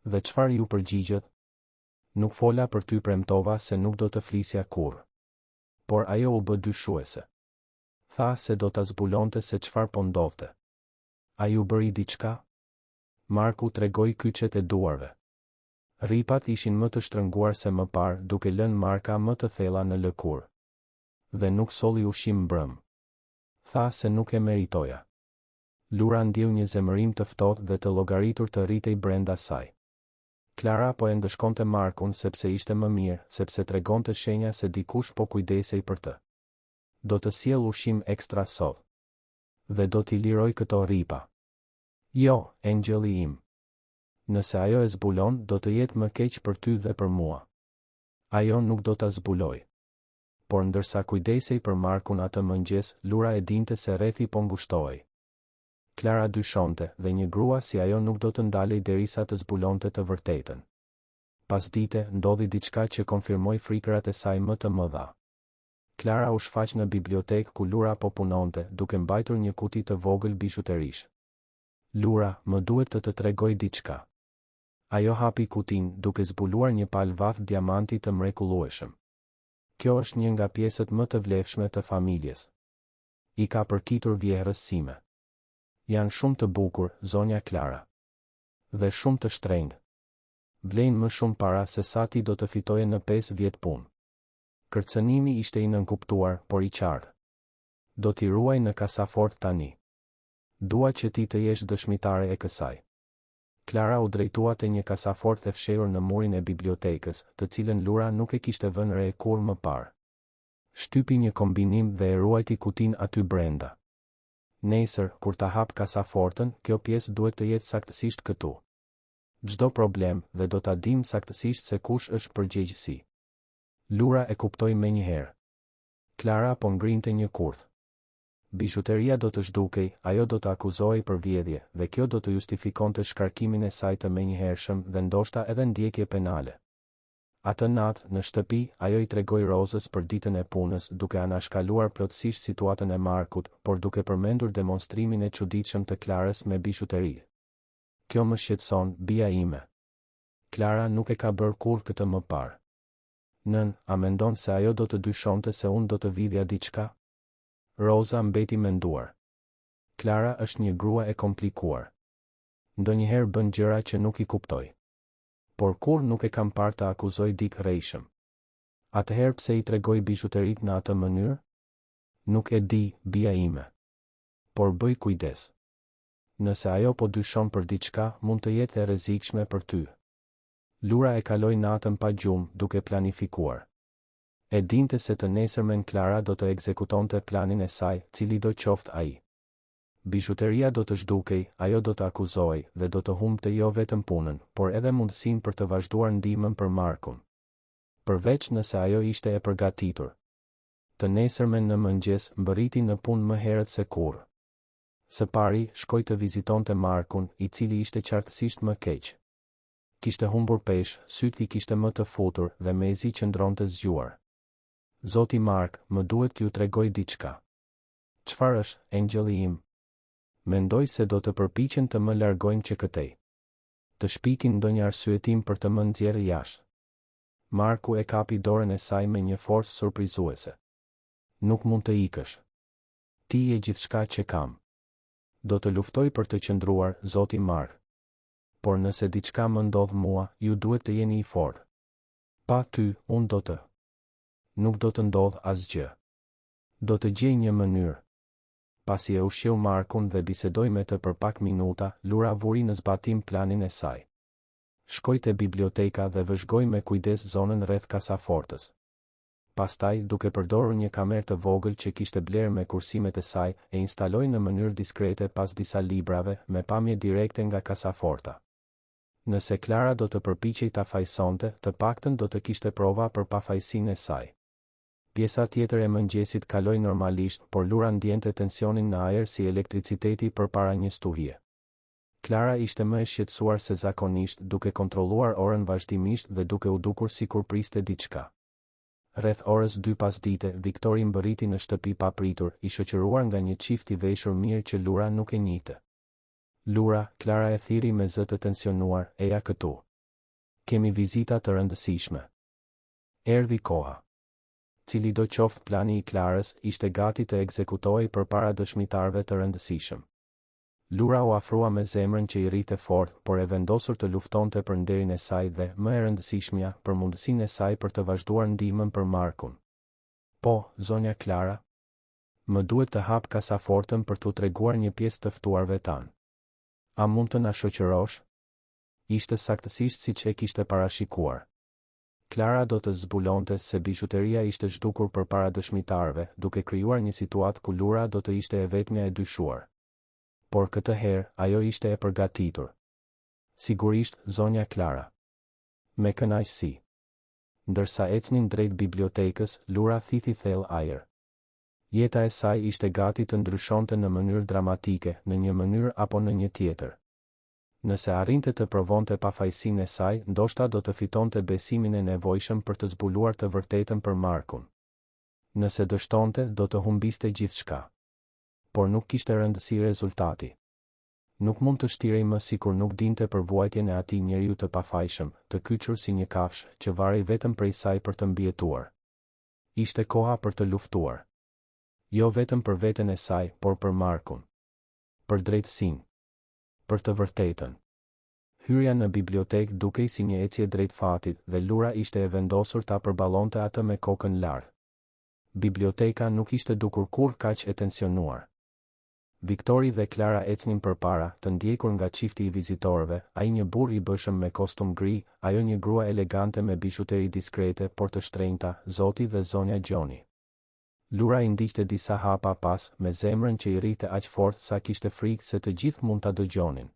Dhe çfarë ju përgjigjet? Nuk fola për ty, premtova se nuk do të flisja kurrë. Por ajo u bë dyshuese. Tha se do ta zbulonte se çfarë po ndodhte. A ju bëri diçka? Marku tregoi kyçet e duarve. Rripat ishin më të shtrënguar se më parë, duke lënë marka më të thella në lëkurë. Dhe nuk solli ushqim mbrëm. Tha se nuk e meritoja. Lura ndjeu një zemërim të ftohtë dhe të llogaritur të rritej brenda saj. Klara po e ndëshkonte Markun sepse ishte më mirë, sepse tregonte shenja se dikush po kujdesej për të. Do të sjell ushqim ekstra sot. Dhe do t'i liroj këto rripa. Jo, engjëlli im. Nëse ajo e zbulon, do të jetë më keq për ty dhe për mua. Ajo nuk do ta zbuloj. Por ndërsa kujdesej për Markun atë mëngjes, Lura e dinte se rrethi po ngushtohej. Klara dyshonte, dhe një grua si ajo nuk do të ndalej derisa të zbulonte të vërtetën. Pas dite, ndodhi diçka që konfirmoi frikërat e saj më të mëdha. Klara u shfaq në bibliotekë ku Lura po punonte, duke mbajtur një kuti të vogël bijuterish. Lura, më duhet të tregoj diçka. Ajo hapi kutin, duke zbuluar një palë vath diamanti të mrekullueshëm. Kjo është një nga pjesët më të vlefshme të familjes. I ka përkitur vjehrës sime. Janë shumë të bukur, zonja Klara. Dhe shumë të shtrenjtë. Vlejnë më shumë para se sa ti do të fitoje në 5 vjet punë. Kërcënimi ishte i nënkuptuar, por i qartë. Do t'i ruaj në kasafort tani. Dua që ti të jesh dëshmitare e kësaj. Klara u drejtua te një kasafort e fshehur në murin e bibliotekës, të cilën Lura nuk e kishte vënë re kur më parë. Shtypi një kombinim dhe e ruajti kutin aty brenda. Nesër, kur ta hap kasafortën, kjo pjesë duhet të jetë saktësisht këtu. Çdo problem, dhe do ta dim saktësisht se kush është përgjegjësi. Lura e kuptoi menjëherë. Klara po ngrinte një kurth. Bijuteria do të zhdukej, ajo do të akuzohej për vjedhje, dhe kjo do të justifikonte shkarkimin e saj të menjëhershëm dhe ndoshta edhe ndjekje penale. Atë natë, në shtëpi, ajo i tregoi Rozës për ditën e punës, duke anashkaluar plotësisht situatën e Markut, por duke përmendur demonstrimin e çuditshëm të Klarës me bijuteri. Kjo më shqetëson, bija ime. Klara nuk e ka bërë kurrë këtë më parë. Nën, a mendon se ajo do të dyshonte se unë do të vidhja diçka? Roza mbeti menduar. Klara është një grua e komplikuar. Ndonjëherë bën gjëra që nuk i kuptoj. Por kur nuk e kam parë të akuzoj dik rrejshëm. Atëherë pse i tregoj bijuterit në atë mënyrë? Nuk e di, bija ime. Por bëj kujdes. Nëse ajo po dyshon për diçka, mund të jetë e rrezikshme për ty. Lura e kaloi natën pa gjumë, duke planifikuar. E dinte se të nesërmen Klara do të ekzekutonte planin e saj, cili do qoftë ai. Bijuteria do të zhdukej, ajo do të akuzohej dhe do të humbte jo vetëm punën, por edhe mundësinë për të vazhduar ndihmën për Markun. Përveç nëse ajo ishte e përgatitur. Të nesërmen në mëngjes mbërriti në punë më herët se kurrë. Së pari, shkoi të vizitonte Markun, i cili ishte qartësisht më keq. Kishte humbur peshë, syt i kishte më të futur dhe mezi qëndronte zgjuar. Zoti Mark, më duhet t'ju tregoj diçka. Çfarë është, engjëlli im? Mendoj se do të përpiqen të më largojnë që këtej. Të shpikin ndonjë arsyetim për të më nxjerrë jashtë. Marku e kapi dorën e saj me një forcë surprizuese. Nuk mund të ikësh. Ti je gjithçka që kam. Do të luftoj për të qëndruar, zoti Mark. Por nëse diçka më ndodh mua, ju duhet të jeni i fortë. Pa ty, unë do të. Nuk do të ndodh asgjë. Do të gjej një mënyrë. Pasi e ushqeu Markun dhe bisedoi me të për pak minuta, Lura vuri në zbatim planin e saj. Shkoi te biblioteka dhe vëzhgoi me kujdes zonën rreth kasafortës. Pastaj, duke përdorur një kamerë të vogël që kishte blerë me kursimet e saj, e instaloi në mënyrë diskrete pas disa librave, me pamje direkte nga kasaforta. Nëse Klara do të përpiqej ta fajsonte, të paktën do të kishte prova për pafajësinë e saj. Pjesa tjetër e mëngjesit kaloi normalisht, por Lura ndjente tensionin në ajër si elektriciteti përpara një stuhie. Klara ishte më e shqetësuar se zakonisht, duke kontrolluar orën vazhdimisht dhe duke u dukur sikur priste diçka. Rreth orës 2 pasdite, Viktori mbërriti në shtëpi papritur, i shoqëruar nga një çift i veshur mirë që Lura nuk e njihte. Lura, Klara e thiri me zë të tensionuar, eja këtu. Kemi vizita të rëndësishme. Erdhi koha. Cili do qoftë plani i Klarës, ishte gati të ekzekutohej përpara dëshmitarëve të rëndësishëm. Lura u afrua me zemrën që i rrite fort, por e vendosur të luftonte për nderin e saj dhe, më e rëndësishmja, për mundësinë e saj për të vazhduar ndihmën për Markun. Po, zonja Klara. Më duhet të hap kasafortën për t'u treguar një pjesë të ftuarve tanë. A mund të na shoqërosh? Ishte saktësisht siç e kishte parashikuar. Klara do të zbulonte se bishuteria ishte zhdukur përpara dëshmitarëve, duke krijuar një situatë ku Lura do të ishte e vetmja e dyshuar. Por këtë herë, ajo ishte e përgatitur. Sigurisht, zonja Klara. Me kënaqësi. Ndërsa ecnin drejt bibliotekës, Lura thithi thellë ajër. Jeta e saj ishte gati të ndryshonte në mënyrë dramatike, në një mënyrë apo në një tjetër. Nëse arrinte të provonte pafajësinë e saj, ndoshta do të fitonte besimin e nevojshëm për të zbuluar të vërtetën për Markun. Nëse dështonte, do të humbiste gjithçka. Por nuk kishte rëndësi rezultati. Nuk mund të shtirej më sikur nuk dinte për vuajtjen e atij njeriu të pafajshëm, të kyçur si një kafshë, që varrej vetëm prej saj për të mbijetuar. Ishte koha për të luftuar. Jo vetëm për veten e saj, por për Markun. Për drejtësinë. Për të vërtetën. Hyrja në bibliotekë dukej si një ecje drejt fatit dhe Lura ishte e vendosur ta përballonte atë me kokën lart. Biblioteka nuk ishte dukur kurrë kaq e tensionuar. Viktori dhe Klara ecnin përpara, të ndjekur nga çifti i vizitorëve, ai një burr i bëshëm me kostum gri, ajo një grua elegante me bishuteri diskrete por të shtrenjta, zoti dhe zonja Gjoni. Lura i ndiqte disa hapa pas, me zemrën që i rrite aq fort sa kishte frikë se të gjithë mund ta dëgjonin.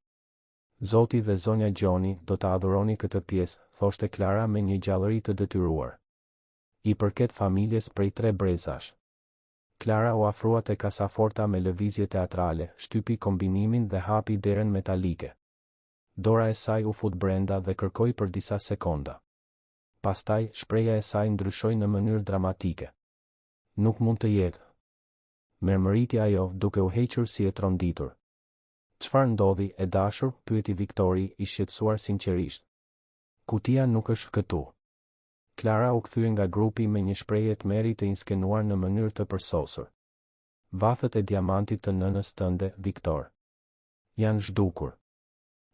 Zoti dhe zonja Gjoni, do ta adhuroni këtë pjesë, thoshte Klara me një gjallëri të detyruar. I përket familjes prej 3 brezash. Klara u afrua te kasaforta me lëvizje teatrale, shtypi kombinimin dhe hapi derën metalike. Dora e saj u fut brenda dhe kërkoi për disa sekonda. Pastaj, shpreha e saj ndryshoi në mënyrë dramatike. Nuk mund të jetë. Mërmëriti ajo, duke u hequr si e tronditur. Çfarë ndodhi, e dashur? Pyeti Viktori, i shqetësuar sinqerisht. Kutia nuk është këtu. Klara u kthye nga grupi me një shprehje tmerri të inskenuar në mënyrë të përsosur. Vathët e diamantit të nënës tënde, Viktor. Janë zhdukur.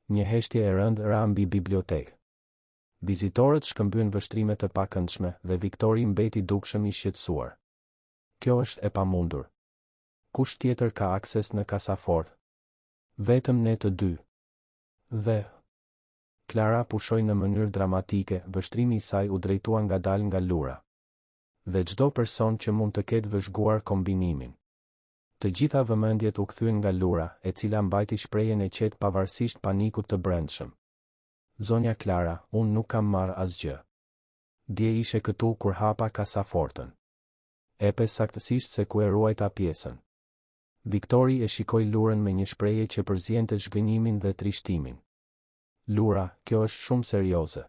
Një heshtje e rëndë ra mbi bibliotekë. Vizitorët shkëmbyen vështrime të pakëndshme dhe Viktori mbeti dukshëm i shqetësuar. Kjo është e pamundur. Kush tjetër ka akses në kasafort? Vetëm ne të dy. Dhe Klara pushoi në mënyrë dramatike, vështrimi i saj u drejtua ngadalë nga Lura. Dhe çdo person që mund të ketë vëzhguar kombinimin. Të gjitha vëmendjet u kthyen nga Lura, e cila mbajti shprehjen e qetë pavarësisht panikut të brendshëm. Zonja Klara, unë nuk kam marrë asgjë. Dje ishe këtu kur hapa kasafortën. Epe saktësisht se ku e ruajta pjesën. Viktori e shikoi Lurën me një shprehje që përziente zhgënjimin dhe trishtimin. Lura, kjo është shumë serioze.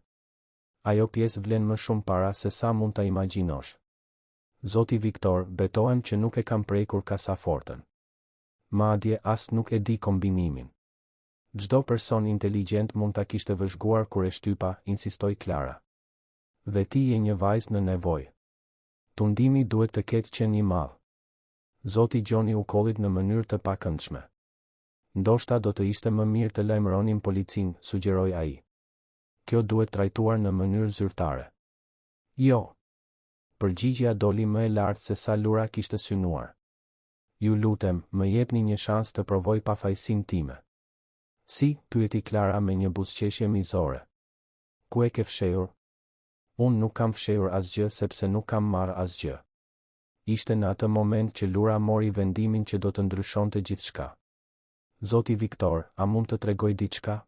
Ajo pjesë vlen më shumë para se sa mund ta imagjinosh. Zoti Viktor, betohem që nuk e kam prekur kasafortën. Madje as nuk e di kombinimin. Çdo person inteligjent mund ta kishte vëzhguar kur e shtypa, insistoi Klara. Dhe ti je një vajzë në nevojë. Tundimi duhet të ketë qenë i madh. Zoti Gjoni u kollit në mënyrë të pakëndshme. Ndoshta do të ishte më mirë të lajmëronim policinë, sugjeroi ai. Kjo duhet trajtuar në mënyrë zyrtare. Jo. Përgjigjja doli më e lartë se sa Lura kishte synuar. Ju lutem, më jepni një shans të provoj pafajësinë time. Si? Pyeti Klara me një buzëqeshje mizore. Ku e ke fshehur? Unë nuk kam fshehur asgjë sepse nuk kam marrë asgjë. Ishte në atë moment që Lura mori vendimin që do të ndryshonte gjithçka. Zoti Viktor, a mund të tregoj diçka?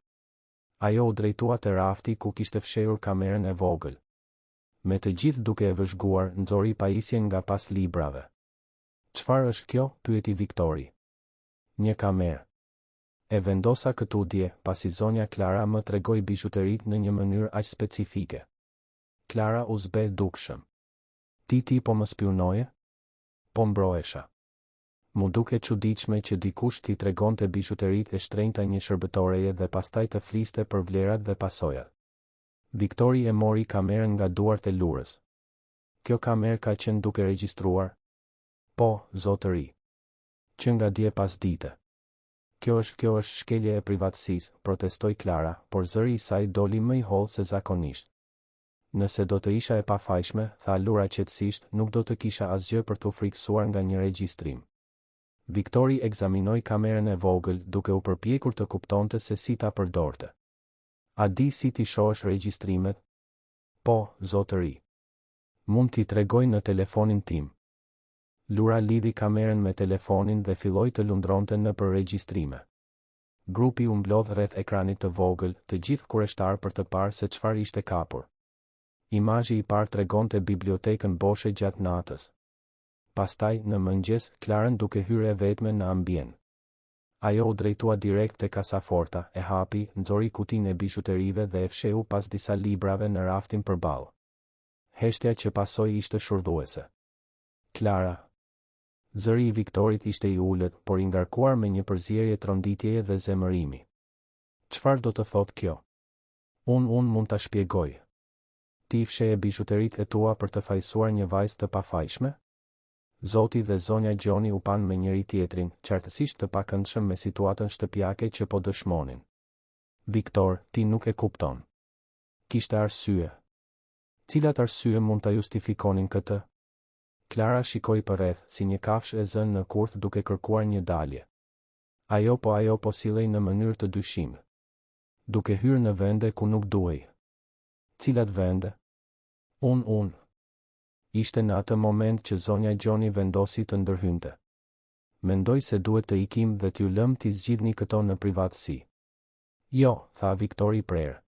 Ajo u drejtua te rafti ku kishte fshehur kamerën e vogël. Me të gjithë duke e vëzhguar, nxori pajisjen nga pas librave. Çfarë është kjo? Pyeti Viktori. Një kamerë. E vendosa këtu dje, pasi zonja Klara më tregoi bijuterit në një mënyrë aq specifike. Klara u zbe dukshëm. Ti po më spionoje? Po mbrohesha. Mu duke çuditshme që dikush t'i tregonte bijuterit e shtrenjta një shërbëtoreje dhe pastaj të fliste për vlerat dhe pasojat. Viktori e mori kamerën nga duart e Lurës. Kjo kamerë ka qenë duke regjistruar? Po, zotëri. Që nga dje pas dite. Kjo është shkelje e privatësisë, protestoi Klara, por zëri i saj doli më i hollë se zakonisht. Nëse do të isha e pafajshme, tha Lura qetësisht, nuk do të kisha asgjë për t'u frikësuar nga një regjistrim. Viktori ekzaminoi kamerën e vogël duke u përpjekur të kuptonte se si ta përdorte. A di si ti shohësh regjistrimet? Po, zotëri. Mund t'i tregoj në telefonin tim. Lura lidhi kamerën me telefonin dhe filloi të lundronte nëpër regjistrime. Grupi u mblodh rreth ekranit të vogël, të gjithë kureshtar për të parë se çfarë ishte kapur. Imazhi i parë tregonte bibliotekën boshe gjatë natës. Pastaj, në mëngjes, Klarën duke hyrë e vetme në ambient. Ajo u drejtua direkt te kasaforta, e hapi, nxori kutinë e bijuterive dhe e fsheu pas disa librave në raftin përballë. Heshtja që pasoi ishte shurdhuese. Klara. Zëri i Viktorit ishte i ulët, por i ngarkuar me një përzierje tronditjeje dhe zemërimi. Çfarë do të thotë kjo? Unë mund ta shpjegoj. Ti fsheje bijuterit e tua për të fajsuar një vajzë të pafajshme? Zoti dhe zonja Gjoni u pan me njëri tjetrin, qartësisht të pakëndshëm me situatën shtëpiake që po dëshmonin. Viktor, ti nuk e kupton. Kishte arsye. Cilat arsye mund ta justifikonin këtë? Klara shikoi përreth, si një kafshë e zënë në kurth duke kërkuar një dalje. Ajo po sillej në mënyrë të dyshim. Duke hyrë në vende ku nuk duhej. Cilat vende? Unë. Ishte në atë moment që zonja Gjoni vendosi të ndërhynte. Mendoj se duhet të ikim dhe t'ju lëm t'i zgjidhni këto në privatësi. Jo, tha Viktori prerë.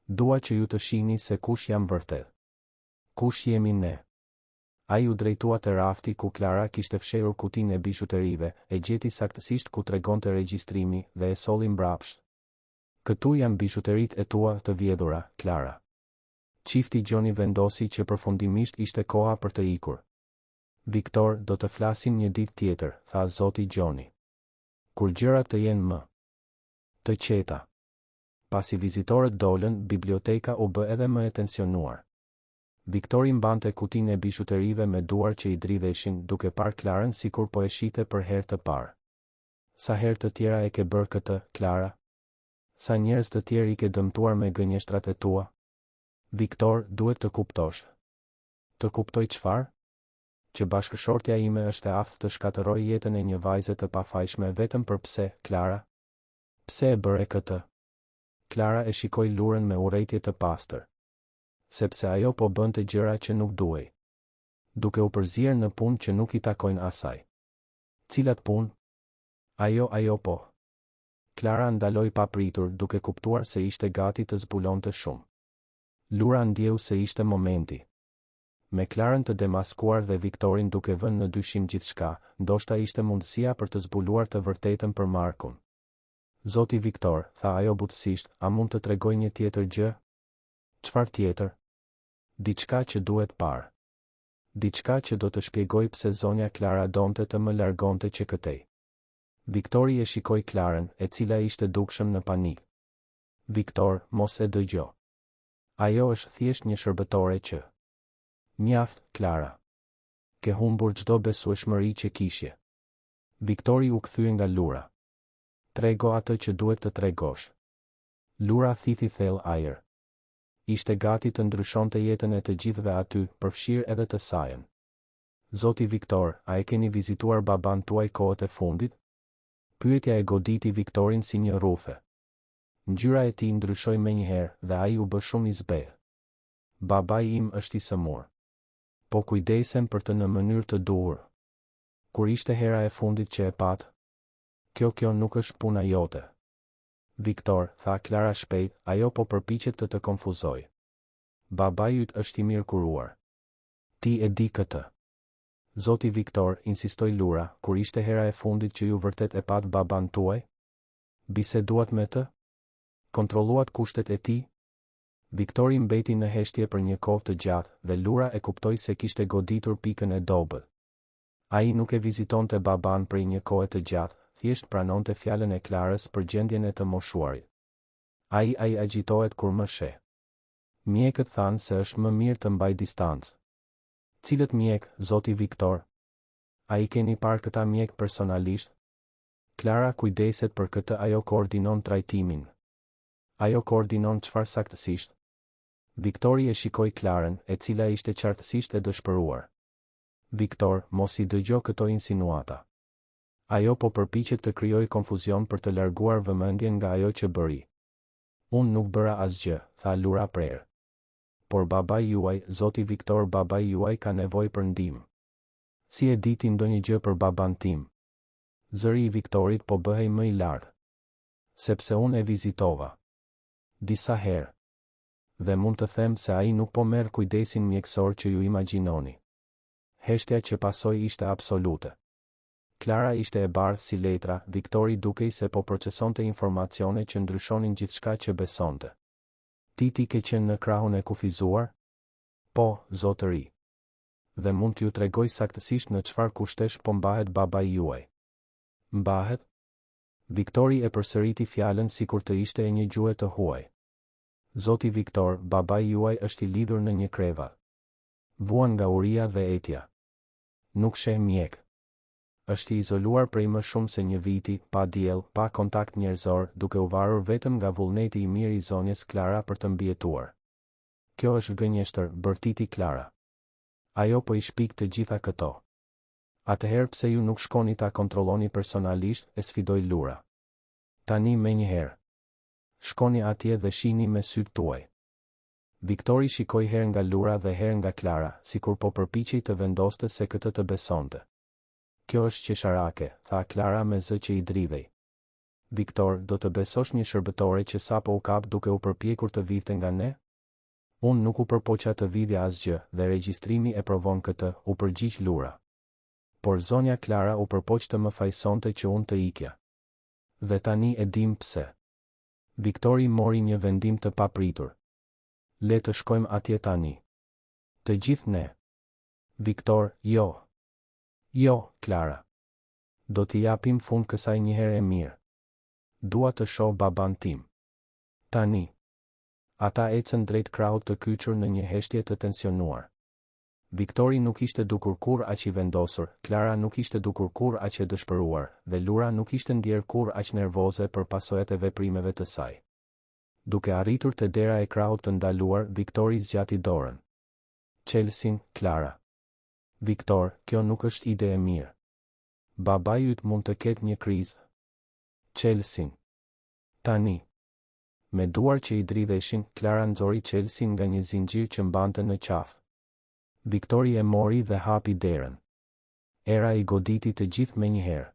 Dua që ju të shihni se kush jam vërtet. Kush jemi ne? Ai u drejtua te rafti ku Klara kishte fshehur kutinë e bijuterive, e gjeti saktësisht ku tregonte regjistrimi dhe e solli mbrapsht. Këtu janë bijuterit e tua të vjedhura, Klara. Çifti Gjoni vendosi që përfundimisht ishte koha për të ikur. Viktor, do të flasim një ditë tjetër, tha zoti Gjoni. Kur gjërat të jenë më të qeta. Pasi vizitorët dolën, biblioteka u bë edhe më e tensionuar. Viktori mbante kutinë e bijuterive me duar që i dridheshin, duke parë Klarën sikur po e shite për herë të parë. Sa herë të tjera e ke bërë këtë, Klara? Sa njerëz të tjerë i ke dëmtuar me gënjeshtrat e tua? Viktor, duhet të kuptosh. Të kuptoj çfarë? Që bashkëshortja ime është e aftë të shkatërrojë jetën e një vajze të pafajshme vetëm për pse, Klara? Pse e bëre këtë? Klara e shikoi Lurën me urrejtje të pastër. Sepse ajo po bënte gjëra që nuk duhej. Duke u përzier në punë që nuk i takojnë asaj. Cilat punë? Ajo po. Klara ndaloi papritur, duke kuptuar se ishte gati të zbulonte shumë. Lura ndjeu se ishte momenti. Me Klarën të demaskuar dhe Viktorin duke vënë në dyshim gjithçka, ndoshta ishte mundësia për të zbuluar të vërtetën për Markun. Zoti Viktor, tha ajo butësisht, a mund të tregoj një tjetër gjë? Çfarë tjetër? Diçka që duhet parë. Diçka që do të shpjegoj pse zonja Klara donte të më largonte që këtej. Viktori e shikoi Klarën, e cila ishte dukshëm në panik. Viktor, mos e dëgjo. Ajo është thjesht një shërbëtore që... Mjaft, Klara. Ke humbur çdo besueshmëri që kishe. Viktori u kthye nga Lura. Trego atë që duhet të tregosh. Lura thithi thellë ajër. Ishte gati të ndryshonte jetën e të gjithëve aty, përfshirë edhe të sajën. Zoti Viktor, a e keni vizituar baban tuaj kohët e fundit? Pyetja e goditi Viktorin si një rrufe. Ngjyra e tij ndryshoi menjëherë dhe ai u bë shumë i zbehë. Babai im është i sëmur. Po kujdesem për të në mënyrë të duhur. Kur ishte hera e fundit që e pat? Kjo nuk është puna jote. Viktor, tha Klara shpejt, ajo po përpiqet të konfuzoj. Babai yt është i mirë kuruar. Ti e di këtë. Zoti Viktor, insistoi Lura, kur ishte hera e fundit që ju vërtet e pat baban tuaj? Biseduat me të? Kontrolluat kushtet e tij? Viktori mbeti në heshtje për një kohë të gjatë dhe Lura e kuptoi se kishte goditur pikën e dobët. Ai nuk e vizitonte baban prej një kohe të gjatë, thjesht pranonte fjalën e Klarës për gjendjen e të moshuarit. Ai agjitohet kur më sheh. Mjekët thanë se është më mirë të mbaj distancë. Cilët mjek, zoti Viktor? A i keni parë këta mjek personalisht? Klara kujdeset për këtë, ajo koordinon trajtimin. Ajo koordinon çfarë saktësisht? Viktori e shikoi Klarën, e cila ishte qartësisht e dëshpëruar. Viktor, mos i dëgjo këto insinuata. Ajo po përpiqet të krijojë konfuzion për të larguar vëmendjen nga ajo që bëri. Unë nuk bëra asgjë, tha Lura prerë. Por babai juaj, zoti Viktor, babai juaj ka nevojë për ndihmë. Si e diti ndonjë gjë për baban tim? Zëri i Viktorit po bëhej më i lartë. Sepse unë e vizitova disa herë. Dhe mund të them se ai nuk po merr kujdesin mjekësor që ju imagjinoni. Heshtja që pasoi ishte absolute. Klara ishte e bardhë si letra, Viktori dukej se po procesonte informacione që ndryshonin gjithçka që besonte. Ti ke qenë në krahun e kufizuar? Po, zotëri. Dhe mund t'ju tregoj saktësisht në çfarë kushtesh po mbahet babai juaj. Mbahet? Viktori e përsëriti fjalën sikur të ishte e një gjuhë të huaj. Zoti Viktor, babai juaj është i lidhur në një krevat. Vuan nga uria dhe etja. Nuk sheh mjek. Është i izoluar prej më shumë se një viti, pa diell, pa kontakt njerëzor, duke u varur vetëm nga vullneti i mirë i zonjes Klara për të mbijetuar. Kjo është gënjeshtër, bërtiti Klara. Ajo po i shpik të gjitha këto. Atëherë pse ju nuk shkoni ta kontrolloni personalisht, e sfidoi Lura. Tani menjëherë. Shkoni atje dhe shihni me sytë tuaj. Viktori shikoi herë nga Lura dhe herë nga Klara, sikur po përpiqej të vendoste se këtë të besonte. Kjo është qesharake, tha Klara me zë që i dridhej. Viktor, do të besosh një shërbëtore që sapo u kap duke u përpjekur të vinte nga ne? Unë nuk u përpoqa të vidhja asgjë, dhe regjistrimi e provon këtë, u përgjigj Lura. Por zonja Klara u përpoq të më fajsonte që unë të ikja. Dhe tani e dim pse. Viktori mori një vendim të papritur. Le të shkojmë atje tani. Të gjithë ne. Viktor, jo. Jo, Klara. Do t'i japim fund kësaj një herë e mirë. Dua të shoh baban tim. Tani. Ata ecën drejt krahut të kyçur në një heshtje të tensionuar. Viktori nuk ishte dukur kur aq i vendosur, Klara nuk ishte dukur kur aq e dëshpëruar, dhe Lura nuk ishte ndjer kur aq nervoze për pasojat e veprimeve të saj. Duke arritur te dera e krahut të ndaluar, Viktori zgjati dorën. Çelsin, Klara. Viktor, kjo nuk është ide e mirë. Babai yt mund të ketë një krizë. Çelsin. Tani. Me duar që i dridheshin, Klara nxori Çelsin nga një zinxhir që mbante në qafë. Viktori e mori dhe hapi derën. Era i goditi të gjithë menjëherë.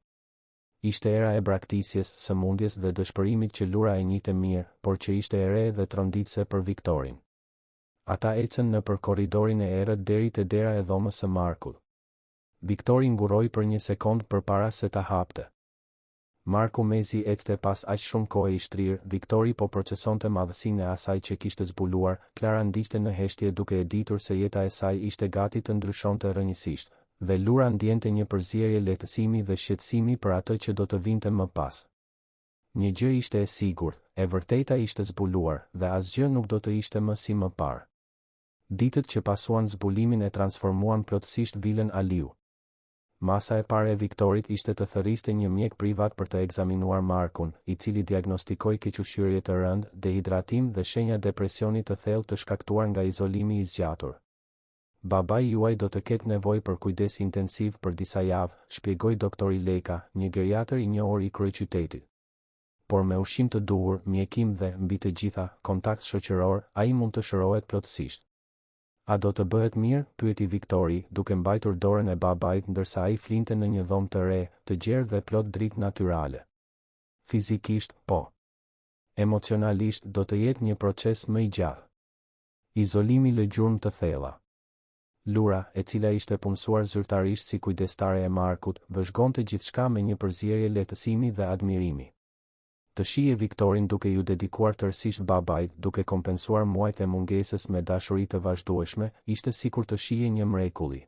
Ishte era e braktisjes, sëmundjes dhe dëshpërimit që Lura e njihte mirë, por që ishte e re dhe tronditse për Viktorin. Ata ecën nëpër korridorin e errët deri te dera e dhomës së Markut. Viktori nguroi për një sekond përpara se ta hapte. Marku mezi ecte pas aq shumë kohë i shtrirë, Viktori po procesonte madhësinë e asaj që kishte zbuluar, Klara ndiqte në heshtje duke e ditur se jeta e saj ishte gati të ndryshonte rrënjësisht, dhe Lura ndjente një përzierje lehtësimi dhe shqetësimi për atë që do të vinte më pas. Një gjë ishte e sigurt, e vërteta ishte zbuluar, dhe asgjë nuk do të ishte më si më parë. Ditët që pasuan zbulimin e transformuan plotësisht Vilën Aliu. Masa e parë e Viktorit ishte të thërriste një mjek privat për të ekzaminuar Markun, i cili diagnostikoi kequshqyrje të rëndë, dehidratim dhe shenja depresioni të thellë të shkaktuar nga izolimi i zgjatur. Babai juaj do të ketë nevojë për kujdes intensiv për disa javë, shpjegoi doktori Leka, një geriatër i njohur i kryeqytetit. Por me ushqim të duhur, mjekim dhe, mbi të gjitha, kontakt shoqëror, ai mund të shërohet plotësisht. A do të bëhet mirë? Pyeti Viktori, duke mbajtur dorën e babait ndërsa ai flinte në një dhomë të re, të gjerë dhe plot dritë natyrale. Fizikisht, po. Emocionalisht do të jetë një proces më i gjatë. Izolimi lë gjurmë të thella. Lura, e cila ishte punësuar zyrtarisht si kujdestare e Markut, vëzhgonte gjithçka me një përzierje lehtësimi dhe admirimi. Të shije Viktorin duke ju dedikuar tërësisht babait, duke kompensuar muajt e mungesës me dashuri të vazhdueshme, ishte sikur të shije një mrekulli.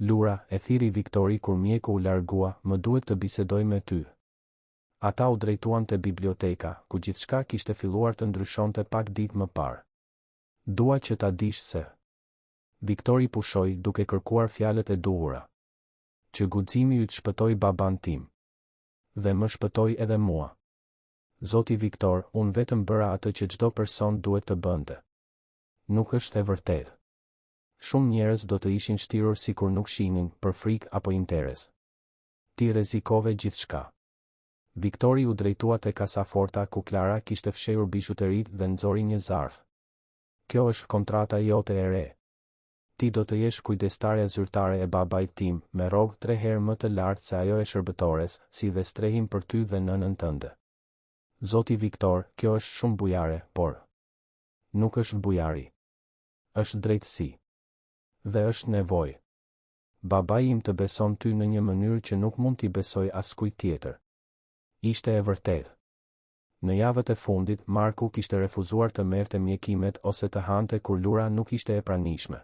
Lura, e thiri Viktori kur mjeku u largua, më duhet të bisedoj me ty. Ata u drejtuan te biblioteka, ku gjithçka kishte filluar të ndryshonte pak ditë më parë. Dua që ta dish se. Viktori pushoi duke kërkuar fjalët e duhura. Që guximi ju të shpëtoi baban tim. Dhe më shpëtoi edhe mua. Zoti Viktor, unë vetëm bëra atë që çdo person duhet të bënte. Nuk është e vërtetë. Shumë njerëz do të ishin shtirur sikur nuk shihnin, për frikë apo interes. Ti rrezikove gjithçka. Viktori u drejtua te kasaforta ku Klara kishte fshehur bizhuteritë dhe nxori një zarf. Kjo është kontrata jote e re. Ti do të jesh kujdestarja zyrtare e babait tim, me rrogë 3 herë më të lartë se ajo e shërbëtores, si dhe strehim për ty dhe nënën tënde. Zoti Viktor, kjo është shumë bujare, por nuk është bujari. Është drejtësi. Dhe është nevojë. Babai im të beson ty në një mënyrë që nuk mund t'i besoj askujt tjetër. Ishte e vërtetë. Në javët e fundit, Marku kishte refuzuar të merrte mjekimet ose të hante kur Lura nuk ishte e pranishme.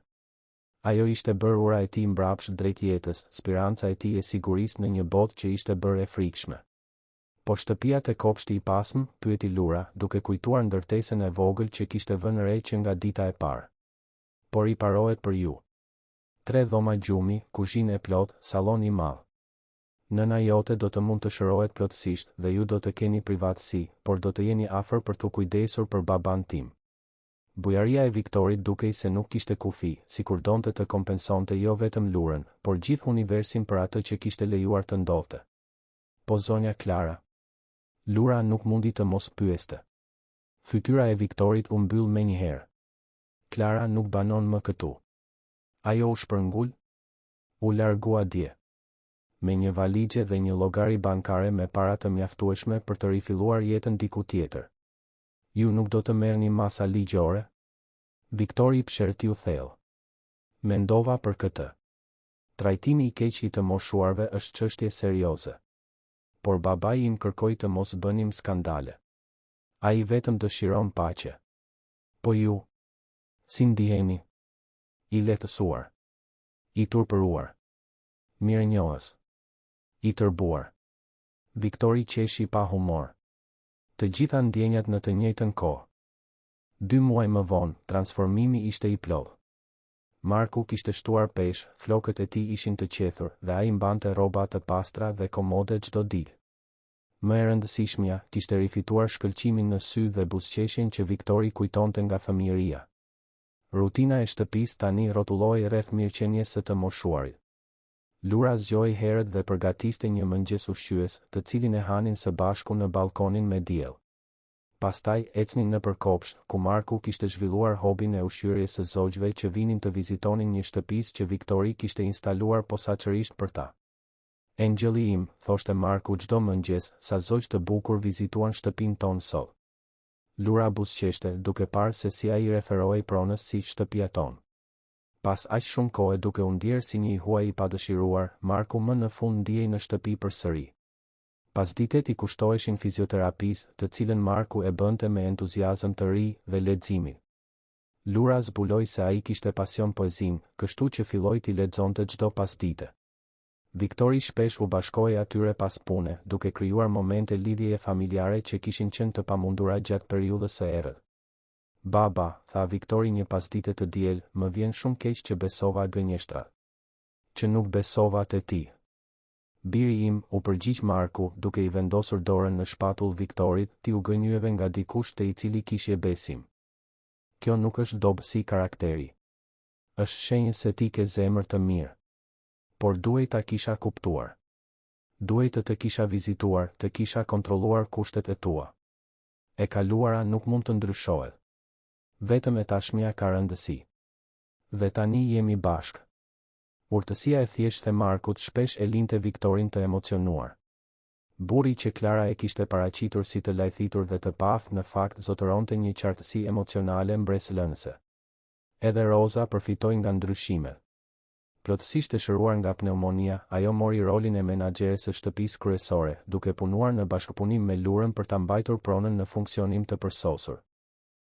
Ajo ishte bërë ura e tij mbrapsht drejt jetës, speranca e tij e sigurisë në një botë që ishte bërë e frikshme. Po shtëpia te kopshti i pasëm, pyeti Lura, duke kujtuar ndërtesën e vogël që kishte vënë re që nga dita e parë. Por i parohet për ju. 3 dhoma gjumi, kuzhinë e plot, sallon i madh. Nëna jote do të mund të shërohet plotësisht dhe ju do të keni privatësi, por do të jeni afër për të kujdesur për baban tim. Bujaria e Viktorit dukej se nuk kishte kufi, sikur donte të kompensonte jo vetëm Lurën, por gjithë universin për atë që kishte lejuar të ndodhte. Po zonja Klara. Lura nuk mundi të mos pyeste. Fytyra e Viktorit u mbyll menjëherë. Klara nuk banon më këtu. Ajo u shpërngul? U largua dje. Me një valixhe dhe një llogari bankare me para të mjaftueshme për të rifilluar jetën diku tjetër. Ju nuk do të merrni masa ligjore? Viktori pshertiu thellë. Mendova për këtë. Trajtimi i keq i të moshuarve është çështje serioze. Por babai im kërkoi të mos bënim skandale. Ai vetëm dëshiron paqe. Po ju? Si ndiheni? I lehtësuar. I turpëruar. Mirënjohës. I tërbuar. Viktori qeshi pa humor. Të gjitha ndjenjat në të njëjtën kohë. 2 muaj më vonë, transformimi ishte i plotë. Marku kishte shtuar peshë, flokët e tij ishin të qethur dhe ai mbante rroba të pastra dhe komode çdo ditë. Më e rëndësishmja, kishte rifituar shkëlqimin në sy dhe buzëqeshjen që Viktori kujtonte nga fëmijëria. Rutina e shtëpisë tani rrotulloi rreth mirëqenies së të moshuarit. Lura zgjoi herët dhe përgatiste një mëngjes ushqyes, të cilin e hanin së bashku në balkonin me diell. Pastaj ecnin nëpër kopsht, ku Marku kishte zhvilluar hobin e ushqyerjes së zogjve që vinin të vizitonin një shtëpisë që Viktori kishte instaluar posaçërisht për ta. Engjëlli im, thoshte Marku çdo mëngjes, sa zogjë të bukur vizituan shtëpinë tonë sot. Lura buzëqeshte, duke parë se si ai referohej pronës si shtëpia tonë. Pas aq shumë kohe duke u ndjerë si një huaj i padëshiruar, Marku më në fund ndjej në shtëpi përsëri. Pasditet i kushtoheshin fizioterapisë, të cilën Marku e bënte me entuziazëm të ri dhe leximin. Lura zbuloi se ai kishte pasion poezin, kështu që filloi t'i lexonte çdo pasdite. Viktori shpesh u bashkoi atyre pas pune, duke krijuar momente lidhjeje familjare që kishin qenë të pamundura gjatë periudhës së errët. Baba, tha Viktori një pasdite të diel, më vjen shumë keq që besova gënjeshtrat. Që nuk besova te ti. Biri im, u përgjigj Marku, duke i vendosur dorën në shpatull Viktorit, ti u gënjyeve nga dikush te i cili kishje besim. Kjo nuk është dobësi karakteri. Është shenjë se ti ke zemër të mirë. Por duhej ta kisha kuptuar. Duhej të kisha vizituar, të kisha kontrolluar kushtet e tua. E kaluara nuk mund të ndryshohet. Vetëm e tashmia ka rëndësi. Dhe tani jemi bashkë. Urtësia e thjeshtë e Markut shpesh e linte Viktorin të emocionuar. Burri që Klara e kishte paraqitur si të lajthitur dhe të paftë në fakt zotëronte një qartësi emocionale mbresëlënëse. Edhe Roza përfitoi nga ndryshimet. Plotësisht e shëruar nga pneumonia, ajo mori rolin e menaxheres së shtëpisë kryesore, duke punuar në bashkëpunim me Lurën për ta mbajtur pronën në funksionim të përsosur.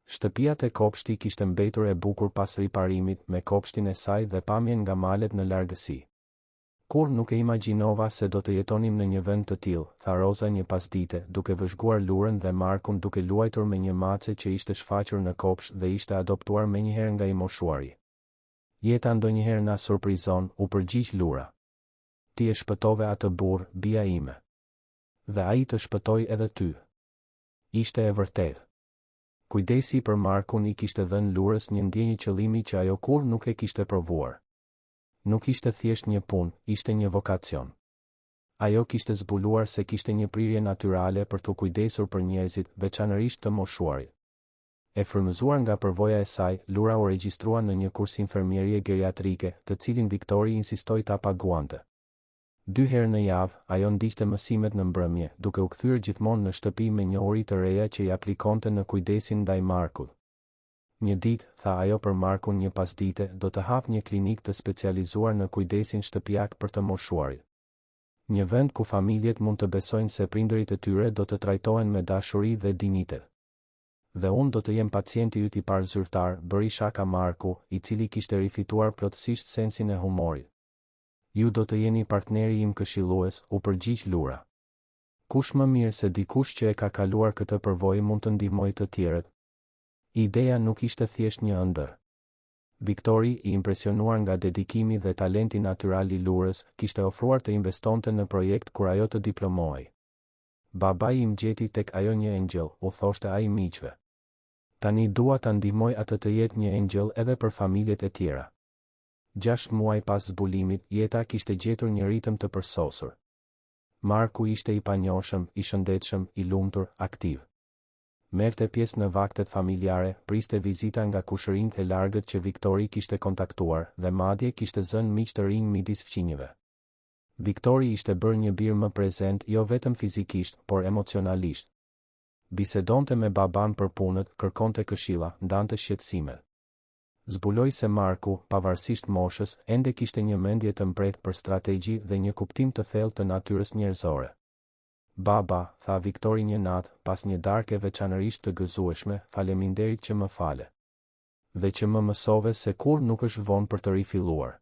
Shtëpia te kopshti kishte mbetur e bukur pas riparimit, me kopshtin e saj dhe pamjen nga malet në largësi. Kur nuk e imagjinova se do të jetonim në një vend të tillë, tha Roza një pasdite, duke vëzhguar Lurën dhe Markun duke luajtur me një mace që ishte shfaqur në kopsht dhe ishte adoptuar menjëherë nga i moshuari. Jeta ndonjëherë na surprizon, u përgjigj Lura. Ti e shpëtove atë burr, bia ime. Dhe ai të shpëtoi edhe ty. Ishte e vërtetë. Kujdesi për Markun i kishte dhënë Lurës një ndjenjë qëllimi që ajo kur nuk e kishte provuar. Nuk ishte thjesht një punë, ishte një vokacion. Ajo kishte zbuluar se kishte një prirje natyrale për të kujdesur për njerëzit, veçanërisht të moshuarit. E frymëzuar nga përvoja e saj, Lura u regjistrua në një kurs infermierie geriatrike, të cilin Viktori insistoi ta paguante. 2 herë në javë, ajo ndiqte mësimet në mbrëmje, duke u kthyer gjithmonë në shtëpi me një uri të reja që i aplikonte në kujdesin ndaj Markut. Një ditë, tha ajo për Markun një pasdite, do të hap një klinikë të specializuar në kujdesin shtëpiak për të moshuarit. Një vend ku familjet mund të besojnë se prindërit e tyre do të trajtohen me dashuri dhe dinjitet. Dhe unë do të jem pacienti yt i parë zyrtar, bëri shaka Marku, i cili kishte rifituar plotësisht sensin e humorit. Ju do të jeni partneri im këshillues, u përgjigj Lura. Kush më mirë se dikush që e ka kaluar këtë përvojë mund të ndihmojë të tjerët. Ideja nuk ishte thjesht një ëndër. Viktori, i impresionuar nga dedikimi dhe talenti natyral i Lurës, kishte ofruar të investonte në projekt kur ajo të diplomohej. Babai im gjeti tek ajo një engjëll, u thoshte ai miqve. Tani dua ta ndihmoj atë të jetë një engjëll edhe për familjet e tjera. 6 muaj pas zbulimit, jeta kishte gjetur një ritëm të përsosur. Marku ishte i panjohshëm, i shëndetshëm, i lumtur, aktiv. Merrte pjesë në vaktet familjare, priste vizita nga kushërinjtë e largët që Viktori kishte kontaktuar, dhe madje kishte zënë miq të rinj midis fqinjëve. Viktori ishte bërë një bir më prezent, jo vetëm fizikisht, por emocionalisht. Bisedonte me baban për punët, kërkonte këshilla, ndante shqetësimet. Zbuloi se Marku, pavarësisht moshës, ende kishte një mendje të mbretë për strategji dhe një kuptim të thellë të natyrës njerëzore. Baba, tha Viktori një natë, pas një darke veçanërisht të gëzueshme, faleminderit që më fale. Dhe që më mësove se kur nuk është vonë për të rifilluar.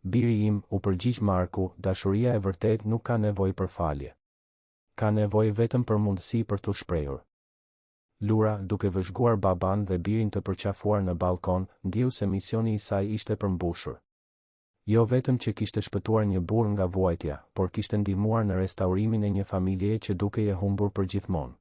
Biri im, u përgjigj Marku, dashuria e vërtet nuk ka nevojë për falje. Ka nevojë vetëm për mundësi për t'u shprehur. Lura, duke vëzhguar baban dhe birin të përqafuar në balkon, ndjeu se misioni i saj ishte përmbushur. Jo vetëm që kishte shpëtuar një burr nga vuajtja, por kishte ndihmuar në restaurimin e një familjeje që dukej e humbur përgjithmonë.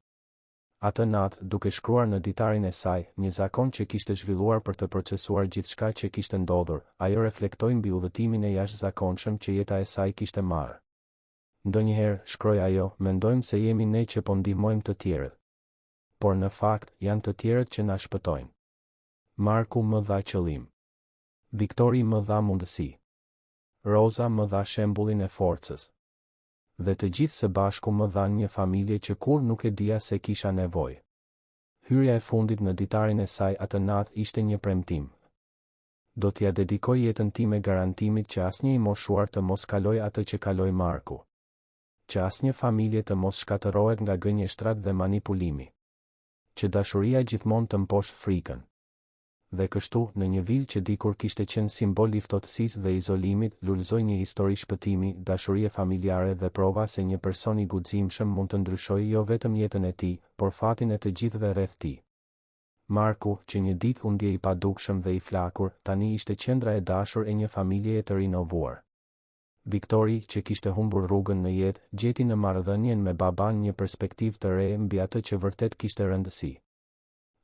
Atë natë, duke shkruar në ditarin e saj, një zakon që kishte zhvilluar për të procesuar gjithçka që kishte ndodhur, ajo reflektoi mbi udhëtimin e jashtëzakonshëm që jeta e saj kishte marrë. Ndonjëherë, shkroi ajo, mendojmë se jemi ne që po ndihmojmë të tjerët. Por në fakt, janë të tjerët që na shpëtojnë. Marku më dha qëllim. Viktori më dha mundësi. Roza më dha shembullin e forcës. Dhe të gjithë së bashku më dhanë një familje që kur nuk e dija se kisha nevojë. Hyrja e fundit në ditarin e saj atë natë ishte një premtim. Do t'ja dedikoj jetën time garantimit që asnjë i moshuar të mos kaloj atë që kaloi Marku. Që asnjë familje të mos shkatërohet nga gënjeshtrat dhe manipulimi. Që dashuria gjithmonë të mposh frikën. Dhe kështu, në një vilë që dikur kishte qenë simbol i ftohtësisë dhe izolimit, lulëzoi një histori shpëtimi, dashurie familjare dhe prova se një person i guximshëm mund të ndryshojë jo vetëm jetën e tij, por fatin e të gjithëve rreth tij. Marku, që një ditë u ndjei i padukshëm dhe i flakur, tani ishte qendra e dashur e një familjeje të rinovuar. Viktori, që kishte humbur rrugën në jetë, gjeti në marrëdhënien me baban një perspektivë të re mbi atë që vërtet kishte rëndësi.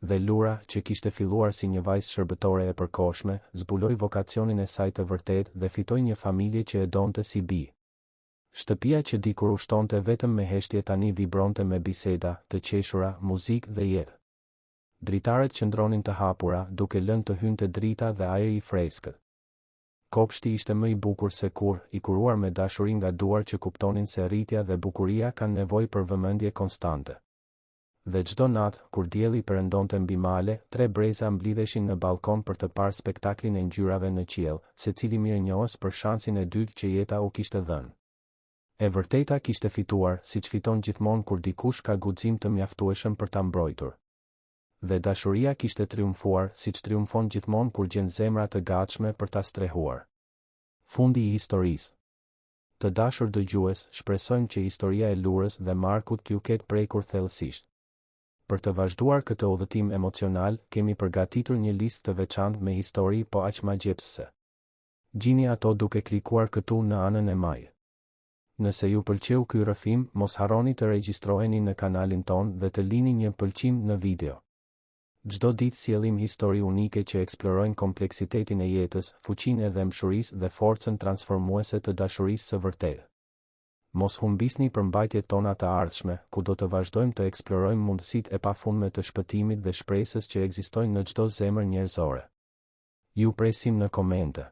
Dhe Lura, që kishte filluar si një vajzë shërbëtore e përkohshme, zbuloi vokacionin e saj të vërtet dhe fitoi një familje që e donte si bi. Shtëpia që dikur ushtonte vetëm me heshtje tani vibronte me biseda, të qeshura, muzikë dhe jetë. Dritaret qëndronin të hapura, duke lënë të hynte drita dhe ajri i freskët. Kopshti ishte më i bukur se kur, i kuruar me dashuri nga duar që kuptonin se rritja dhe bukuria kanë nevojë për vëmendje konstante. Dhe çdo natë, kur dielli perëndonte mbi male, 3 breza mblidheshin në balkon për të parë spektaklin e ngjyrave në qiell, secili mirënjohës për shansin e dytë që jeta u kishte dhënë. E vërteta kishte fituar, siç fiton gjithmonë kur dikush ka guxim të mjaftueshëm për ta mbrojtur. Dhe dashuria kishte triumfuar, siç triumfon gjithmonë kur gjen zemra të gatshme për ta strehuar. Fundi i historisë. Të dashur dëgjues, shpresojmë që historia e Lurës dhe Markut t'ju ketë prekur thellësisht. Për të vazhduar këtë udhëtim emocional, kemi përgatitur një listë të veçantë me histori po aq magjepsëse. Gjini ato duke klikuar këtu në anën e majë. Nëse ju pëlqeu ky rrëfim, mos harroni të regjistroheni në kanalin ton dhe të lini një pëlqim në video. Çdo ditë sjellim histori unike që eksplorojnë kompleksitetin e jetës, fuqinë e dëmshurisë dhe forcën transformuese të dashurisë së vërtetë. Mos humbisni përmbajtjet tona të ardhshme, ku do të vazhdojmë të eksplorojmë mundësitë e pafundme të shpëtimit dhe shpresës që ekzistojnë në çdo zemër njerëzore. Ju presim në komente.